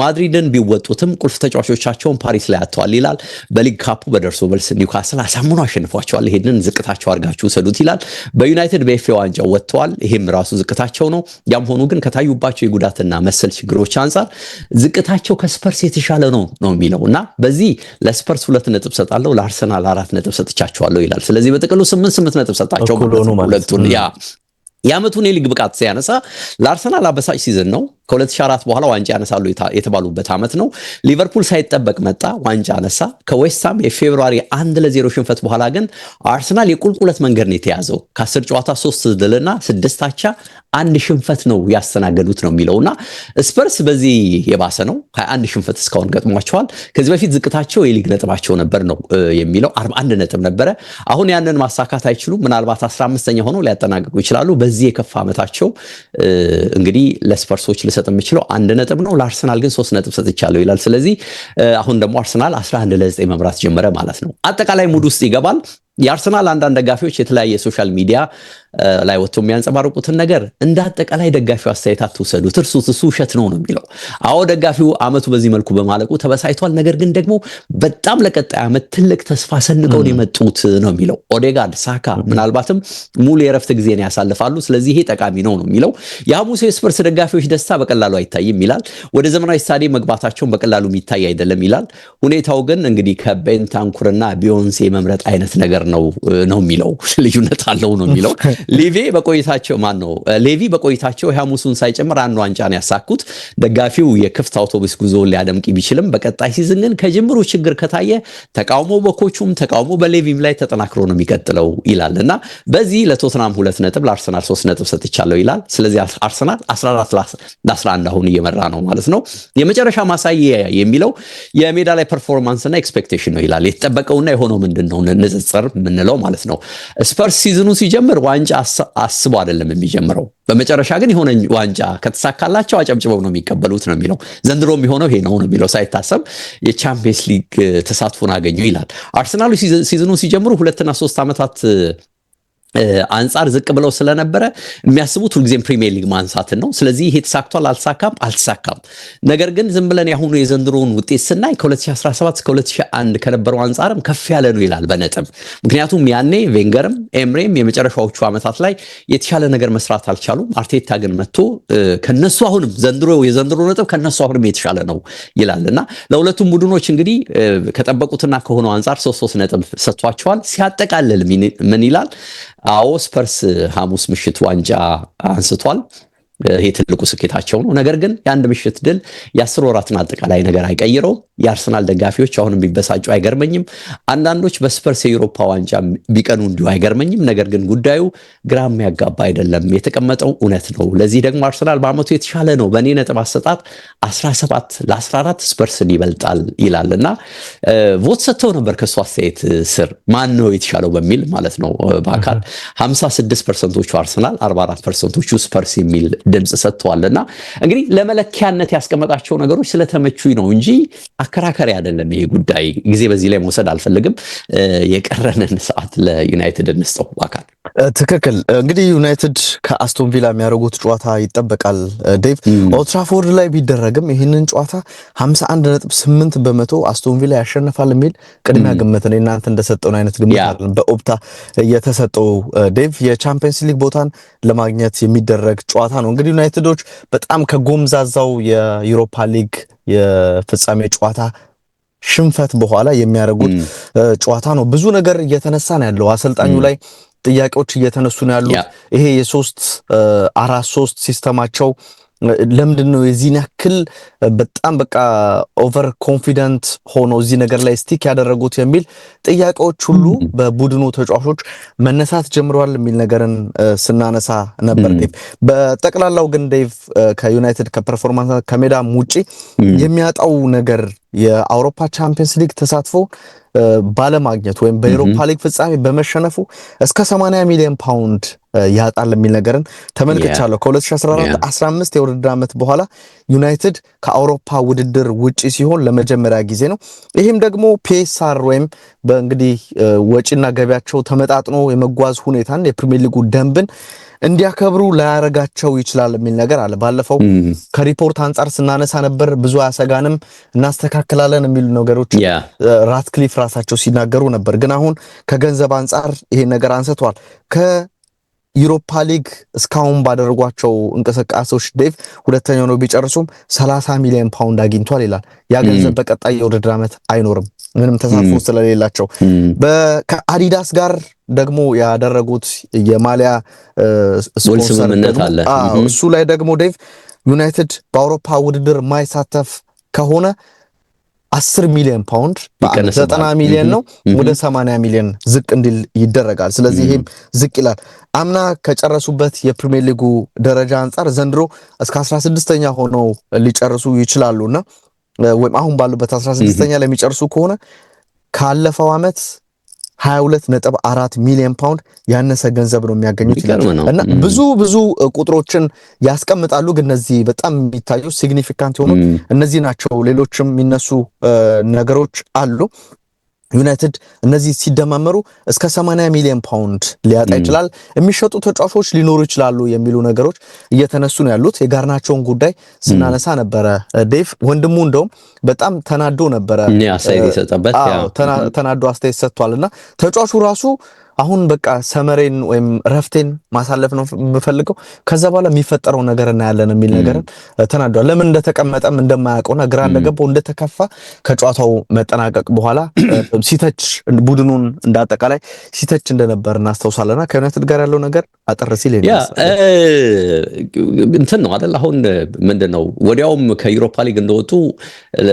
ማድሪድን ቢወጡትም ቁልፍ ተጫዋቾቻቸውን ፓሪስ ላይ አጥተዋል ይላል። በሊግ ካፑ በደርሶ መልስ ኒውካስል አሳምኖ አሸንፏቸዋል። ይሄንን ዝቅታቸው አድርጋችሁ ሰዱት ይላል። በዩናይትድ በኤፍኤ ዋንጫው ወጥተዋል። ይሄም ራሱ ዝቅታቸው ነው። ያም ሆኖ ግን ከታዩባቸው የጉዳትና መሰል ችግሮች አንጻር ዝቅታቸው ከስፐርስ የተሻለ ነው የሚለው እና በዚህ ለስፐርስ 2 ነጥብ ሰጣለሁ፣ ለአርሰናል 4 ነጥብ ሰጥቻቸዋለሁ ይላል። ስለዚህ በጥቅሉ 8 ነጥብ ሰጣቸው ሁለቱን የዓመቱን የሊግ ብቃት ሲያነሳ ለአርሰናል አበሳጭ ሲዝን ነው። ከ2004 በኋላ ዋንጫ ያነሳሉ የተባሉበት ዓመት ነው። ሊቨርፑል ሳይጠበቅ መጣ፣ ዋንጫ አነሳ። ከዌስትሃም የፌብሩዋሪ 1-0 ሽንፈት በኋላ ግን አርሰናል የቁልቁለት መንገድ ነው የተያዘው። ከ10 ጨዋታ 3 ድልና 6 አቻ 1 ሽንፈት ነው ያስተናገዱት ነው የሚለውና ስፐርስ በዚህ የባሰ ነው። 21 ሽንፈት እስካሁን ገጥሟቸዋል። ከዚህ በፊት ዝቅታቸው የሊግ ነጥባቸው ነበር ነው የሚለው 41 ነጥብ ነበረ። አሁን ያንን ማሳካት አይችሉም። ምናልባት 15ኛ ሆነው ሊያጠናቅቁ ይችላሉ። በዚህ የከፋ ዓመታቸው እንግዲህ ለስፐርሶች ልሰጥ የምችለው 1 ነጥብ ነው፣ ለአርሰናል ግን 3 ነጥብ ሰጥቻለሁ ይላል። ስለዚህ አሁን ደግሞ አርሰናል 11-9 መምራት ጀመረ ማለት ነው። አጠቃላይ ሙድ ውስጥ ይገባል። የአርሰናል አንዳንድ ደጋፊዎች የተለያየ ሶሻል ሚዲያ ላይ ወጥቶ የሚያንጸባርቁትን ነገር እንደ አጠቃላይ ደጋፊው አስተያየት አትውሰዱት፣ እርሱት፣ እሱ ውሸት ነው የሚለው። አዎ ደጋፊው አመቱ በዚህ መልኩ በማለቁ ተበሳይቷል። ነገር ግን ደግሞ በጣም ለቀጣይ አመት ትልቅ ተስፋ ሰንቀውን የመጡት ነው የሚለው። ኦዴጋርድ፣ ሳካ ምናልባትም ሙሉ የረፍት ጊዜን ያሳልፋሉ። ስለዚህ ይሄ ጠቃሚ ነው የሚለው። የሐሙስ የስፐርስ ደጋፊዎች ደስታ በቀላሉ አይታይም ይላል። ወደ ዘመናዊ ስታዲየም መግባታቸውን በቀላሉ የሚታይ አይደለም ይላል። ሁኔታው ግን እንግዲህ ከቤንታንኩርና ቢዮንሴ መምረጥ አይነት ነገር ነው የሚለው። ልዩነት አለው ነው የሚለው። ሌቪ በቆይታቸው ሐሙሱን ሳይጨምር 1 ዋንጫን ያሳኩት። ደጋፊው የክፍት አውቶቡስ ጉዞ ሊያደምቅ ቢችልም በቀጣይ ሲዝን ግን ከጅምሩ ችግር ከታየ ተቃውሞ በኮቹም ተቃውሞ በሌቪም ላይ ተጠናክሮ ነው የሚቀጥለው ይላልና በዚህ ለቶትናም 2 ነጥብ ለአርሰናል 3 ነጥብ ሰጥቻለሁ ይላል። ስለዚህ አርሰናል 14-11 አሁን እየመራ ነው ማለት ነው። የመጨረሻ ማሳያ የሚለው የሜዳ ላይ ፐርፎርማንስ እና ኤክስፔክቴሽን ነው ይላል። የተጠበቀውና የሆነው ምንድነው ንጽጽር የምንለው ማለት ነው። ስፐርስ ሲዝኑ ሲጀምር ዋንጫ አስቦ አይደለም የሚጀምረው። በመጨረሻ ግን የሆነ ዋንጫ ከተሳካላቸው አጨብጭበው ነው የሚቀበሉት ነው የሚለው። ዘንድሮ የሚሆነው ይሄ ነው የሚለው። ሳይታሰብ የቻምፒየንስ ሊግ ተሳትፎን አገኙ ይላል። አርሰናሉ ሲዝኑ ሲጀምሩ 2 እና 3 ዓመታት አንጻር ዝቅ ብለው ስለነበረ የሚያስቡት ሁልጊዜም ፕሪሚየር ሊግ ማንሳትን ነው። ስለዚህ ይሄ ተሳክቷል አልተሳካም። ነገር ግን ዝም ብለን ያሁኑ የዘንድሮውን ውጤት ስናይ ከ2017 እስከ 2001 ከነበረው አንጻርም ከፍ ያለ ነው ይላል በነጥብ። ምክንያቱም ያኔ ቬንገርም ኤምሬም የመጨረሻዎቹ ዓመታት ላይ የተሻለ ነገር መስራት አልቻሉም። አርቴታ ግን መጥቶ ከነሱ አሁንም የዘንድሮ ነጥብ ከነሱ አሁንም የተሻለ ነው ይላልና ለሁለቱም ቡድኖች እንግዲህ ከጠበቁትና ከሆነው አንጻር 3 ነጥብ ሰጥቷቸዋል። ሲያጠቃልል ምን ይላል? አዎ ስፐርስ ሐሙስ ምሽት ዋንጫ አንስቷል። ይሄ ትልቁ ስኬታቸው ነው። ነገር ግን የአንድ ምሽት ድል የ10 ወራትን አጠቃላይ ነገር አይቀይረው። የአርሰናል ደጋፊዎች አሁንም ቢበሳጩ አይገርመኝም። አንዳንዶች በስፐርስ የአውሮፓ ዋንጫ ቢቀኑ እንዲሁ አይገርመኝም። ነገር ግን ጉዳዩ ግራ የሚያጋባ አይደለም፣ የተቀመጠው እውነት ነው። ለዚህ ደግሞ አርሰናል በአመቱ የተሻለ ነው። በእኔ ነጥብ አሰጣጥ 17 ለ14 ስፐርስን ይበልጣል ይላልና ቮት ሰጥተው ነበር ከሱ አስተያየት ስር ማን ነው የተሻለው በሚል ማለት ነው። በአካል 56% አርሰናል፣ 44% ስፐርስ የሚል ድምጽ ሰጥቷልና እንግዲህ ለመለኪያነት ያስቀመጣቸው ነገሮች ስለተመቹኝ ነው እንጂ አከራካሪ አይደለም ይሄ ጉዳይ። ጊዜ በዚህ ላይ መውሰድ አልፈልግም። የቀረንን ሰዓት ለዩናይትድ እንስጠው። አካል ትክክል። እንግዲህ ዩናይትድ ከአስቶን ቪላ የሚያደርጉት ጨዋታ ይጠበቃል። ዴቭ ኦልትራፎርድ ላይ ቢደረግም ይህንን ጨዋታ 51.8% አስቶን ቪላ ያሸንፋል የሚል ቅድሚያ ግምት ነው። እናንተ እንደሰጠውን አይነት ግምት አይደለም በኦፕታ የተሰጠው። ዴቭ የቻምፒየንስ ሊግ ቦታን ለማግኘት የሚደረግ ጨዋታ ነው። እንግዲህ ዩናይትዶች በጣም ከጎምዛዛው የዩሮፓ ሊግ የፍጻሜ ጨዋታ ሽንፈት በኋላ የሚያደርጉት ጨዋታ ነው። ብዙ ነገር እየተነሳ ነው ያለው። አሰልጣኙ ላይ ጥያቄዎች እየተነሱ ነው ያሉት። ይሄ የ3-4-3 ሲስተማቸው ለምንድን ነው የዚህን ያክል በጣም በቃ ኦቨር ኮንፊደንት ሆኖ እዚህ ነገር ላይ ስቲክ ያደረጉት የሚል ጥያቄዎች ሁሉ በቡድኑ ተጫዋቾች መነሳት ጀምረዋል የሚል ነገርን ስናነሳ ነበር። ዴቭ በጠቅላላው ግን ዴቭ ከዩናይትድ ከፐርፎርማንስ ከሜዳም ውጪ የሚያጣው ነገር የአውሮፓ ቻምፒየንስ ሊግ ተሳትፎ ባለማግኘት ወይም በዩሮፓ ሊግ ፍጻሜ በመሸነፉ እስከ 80 ሚሊዮን ፓውንድ ያጣል የሚል ነገርን ተመልክቻለሁ። ከ2014-15 የውድድር ዓመት በኋላ ዩናይትድ ከአውሮፓ ውድድር ውጪ ሲሆን ለመጀመሪያ ጊዜ ነው። ይህም ደግሞ ፒኤስአር ወይም በእንግዲህ ወጪና ገቢያቸው ተመጣጥኖ የመጓዝ ሁኔታን የፕሪሚየር ሊጉ ደንብን እንዲያከብሩ ላያረጋቸው ይችላል የሚል ነገር አለ። ባለፈው ከሪፖርት አንጻር ስናነሳ ነበር ብዙ አያሰጋንም እናስተካክላለን የሚሉ ነገሮች ራትክሊፍ ራሳቸው ሲናገሩ ነበር። ግን አሁን ከገንዘብ አንጻር ይሄ ነገር አንስተዋል። ዩሮፓ ሊግ እስካሁን ባደረጓቸው እንቅስቃሴዎች ዴቭ ሁለተኛው ነው ቢጨርሱም 30 ሚሊዮን ፓውንድ አግኝቷል ይላል። ያ ገንዘብ በቀጣይ የውድድር ዓመት አይኖርም ምንም ተሳትፎ ስለሌላቸው። ከአዲዳስ ጋር ደግሞ ያደረጉት የማሊያ ስፖንሰር አለ። እሱ ላይ ደግሞ ዴቭ ዩናይትድ በአውሮፓ ውድድር ማይሳተፍ ከሆነ 10 ሚሊዮን ፓውንድ 90 ሚሊዮን ነው ወደ 80 ሚሊዮን ዝቅ እንዲል ይደረጋል። ስለዚህ ይሄም ዝቅ ይላል። አምና ከጨረሱበት የፕሪሚየር ሊጉ ደረጃ አንጻር ዘንድሮ እስከ 16ኛ ሆነው ሊጨርሱ ይችላሉና ወይም አሁን ባሉበት 16ኛ ላይ የሚጨርሱ ከሆነ ካለፈው ዓመት 22.4 ሚሊዮን ፓውንድ ያነሰ ገንዘብ ነው የሚያገኙት ይላል እና ብዙ ቁጥሮችን ያስቀምጣሉ። ግን እነዚህ በጣም የሚታዩ ሲግኒፊካንት የሆኑ እነዚህ ናቸው። ሌሎችም የሚነሱ ነገሮች አሉ። ዩናይትድ እነዚህ ሲደማመሩ እስከ 80 ሚሊዮን ፓውንድ ሊያጣ ይችላል። የሚሸጡ ተጫዋቾች ሊኖሩ ይችላሉ የሚሉ ነገሮች እየተነሱ ነው ያሉት። የጋርናቾን ጉዳይ ስናነሳ ነበረ ዴቭ። ወንድሙ እንደውም በጣም ተናዶ ነበረ ተናዶ አስተያየት ሰጥቷልና ተጫዋቹ ራሱ አሁን በቃ ሰመሬን ወይም ረፍቴን ማሳለፍ ነው የምፈልገው ከዛ በኋላ የሚፈጠረው ነገር እናያለን የሚል ነገር ተናዷል። ለምን እንደተቀመጠም እንደማያውቀውና ግራ እንደገባው እንደተከፋ ከጨዋታው መጠናቀቅ በኋላ ሲተች ቡድኑን እንዳጠቃላይ ሲተች እንደነበር እናስታውሳለና ከዩናይትድ ጋር ያለው ነገር አጠር ሲል እንትን ነው አይደል? አሁን ምንድነው ወዲያውም ከዩሮፓ ሊግ እንደወጡ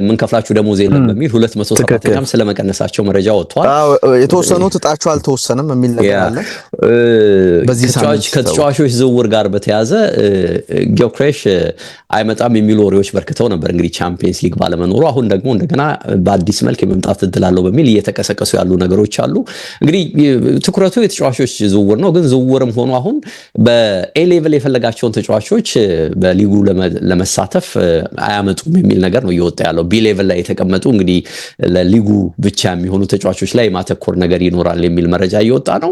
ምን ከፍላችሁ ደሞዝ የለም በሚል 200 ሰራተኛም ስለመቀነሳቸው መረጃ ወጥቷል። የተወሰኑት እጣቸው አልተወሰነም የሚል ነገር አለ። በዚህ ሳምንት ከተጫዋቾች ዝውውር ጋር በተያዘ ጊዮክሬሽ አይመጣም የሚሉ ወሬዎች በርክተው ነበር እንግዲህ ቻምፒየንስ ሊግ ባለመኖሩ። አሁን ደግሞ እንደገና በአዲስ መልክ የመምጣት እድል አለው በሚል እየተቀሰቀሱ ያሉ ነገሮች አሉ። እንግዲህ ትኩረቱ የተጫዋቾች ዝውውር ነው። ግን ዝውውርም ሆኖ አሁን በኤ ሌቭል የፈለጋቸውን ተጫዋቾች በሊጉ ለመሳተፍ አያመጡም የሚል ነገር ነው እየወጣ ያለው። ቢ ሌቭል ላይ የተቀመጡ እንግዲህ ለሊጉ ብቻ የሚሆኑ ተጫዋቾች ላይ ማተኮር ነገር ይኖራል የሚል መረጃ እየወጣ ነው።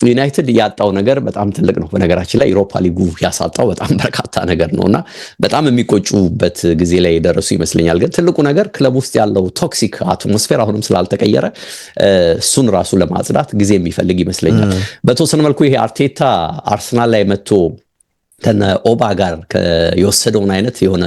ዩናይትድ ያጣው ነገር በጣም ትልቅ ነው። በነገራችን ላይ ዩሮፓ ሊጉ ያሳጣው በጣም በርካታ ነገር ነውና በጣም የሚቆጩበት ጊዜ ላይ የደረሱ ይመስለኛል። ግን ትልቁ ነገር ክለብ ውስጥ ያለው ቶክሲክ አትሞስፌር አሁንም ስላልተቀየረ እሱን ራሱ ለማጽዳት ጊዜ የሚፈልግ ይመስለኛል። በተወሰነ መልኩ ይሄ አርቴታ አርሰናል ላይ መጥቶ ከነ ኦባ ጋር የወሰደውን አይነት የሆነ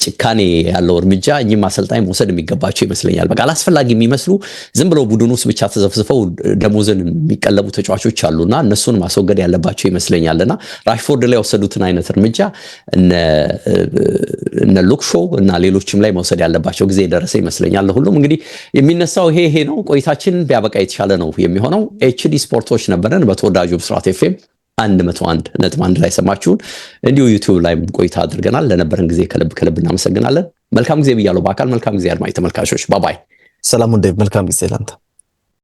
ጭካኔ ያለው እርምጃ እኚህም አሰልጣኝ መውሰድ የሚገባቸው ይመስለኛል። በቃ አላስፈላጊ የሚመስሉ ዝም ብለው ቡድን ውስጥ ብቻ ተዘፍዝፈው ደሞዝን የሚቀለቡ ተጫዋቾች አሉና እነሱን ማስወገድ ያለባቸው ይመስለኛልና ራሽፎርድ ላይ የወሰዱትን አይነት እርምጃ እነ ሉክሾ እና ሌሎችም ላይ መውሰድ ያለባቸው ጊዜ የደረሰ ይመስለኛል። ለሁሉም እንግዲህ የሚነሳው ይሄ ነው። ቆይታችን ቢያበቃ የተሻለ ነው የሚሆነው። ኤችዲ ስፖርቶች ነበረን በተወዳጁ ብስራት ኤፍኤም 101.1 ላይ ሰማችሁን። እንዲሁ ዩቲዩብ ላይ ቆይታ አድርገናል። ለነበረን ጊዜ ከልብ እናመሰግናለን። መልካም ጊዜ ብያለሁ። በአካል መልካም ጊዜ አድማጭ ተመልካቾች። ባባይ። ሰላም ዴቭ። መልካም ጊዜ ላንተ።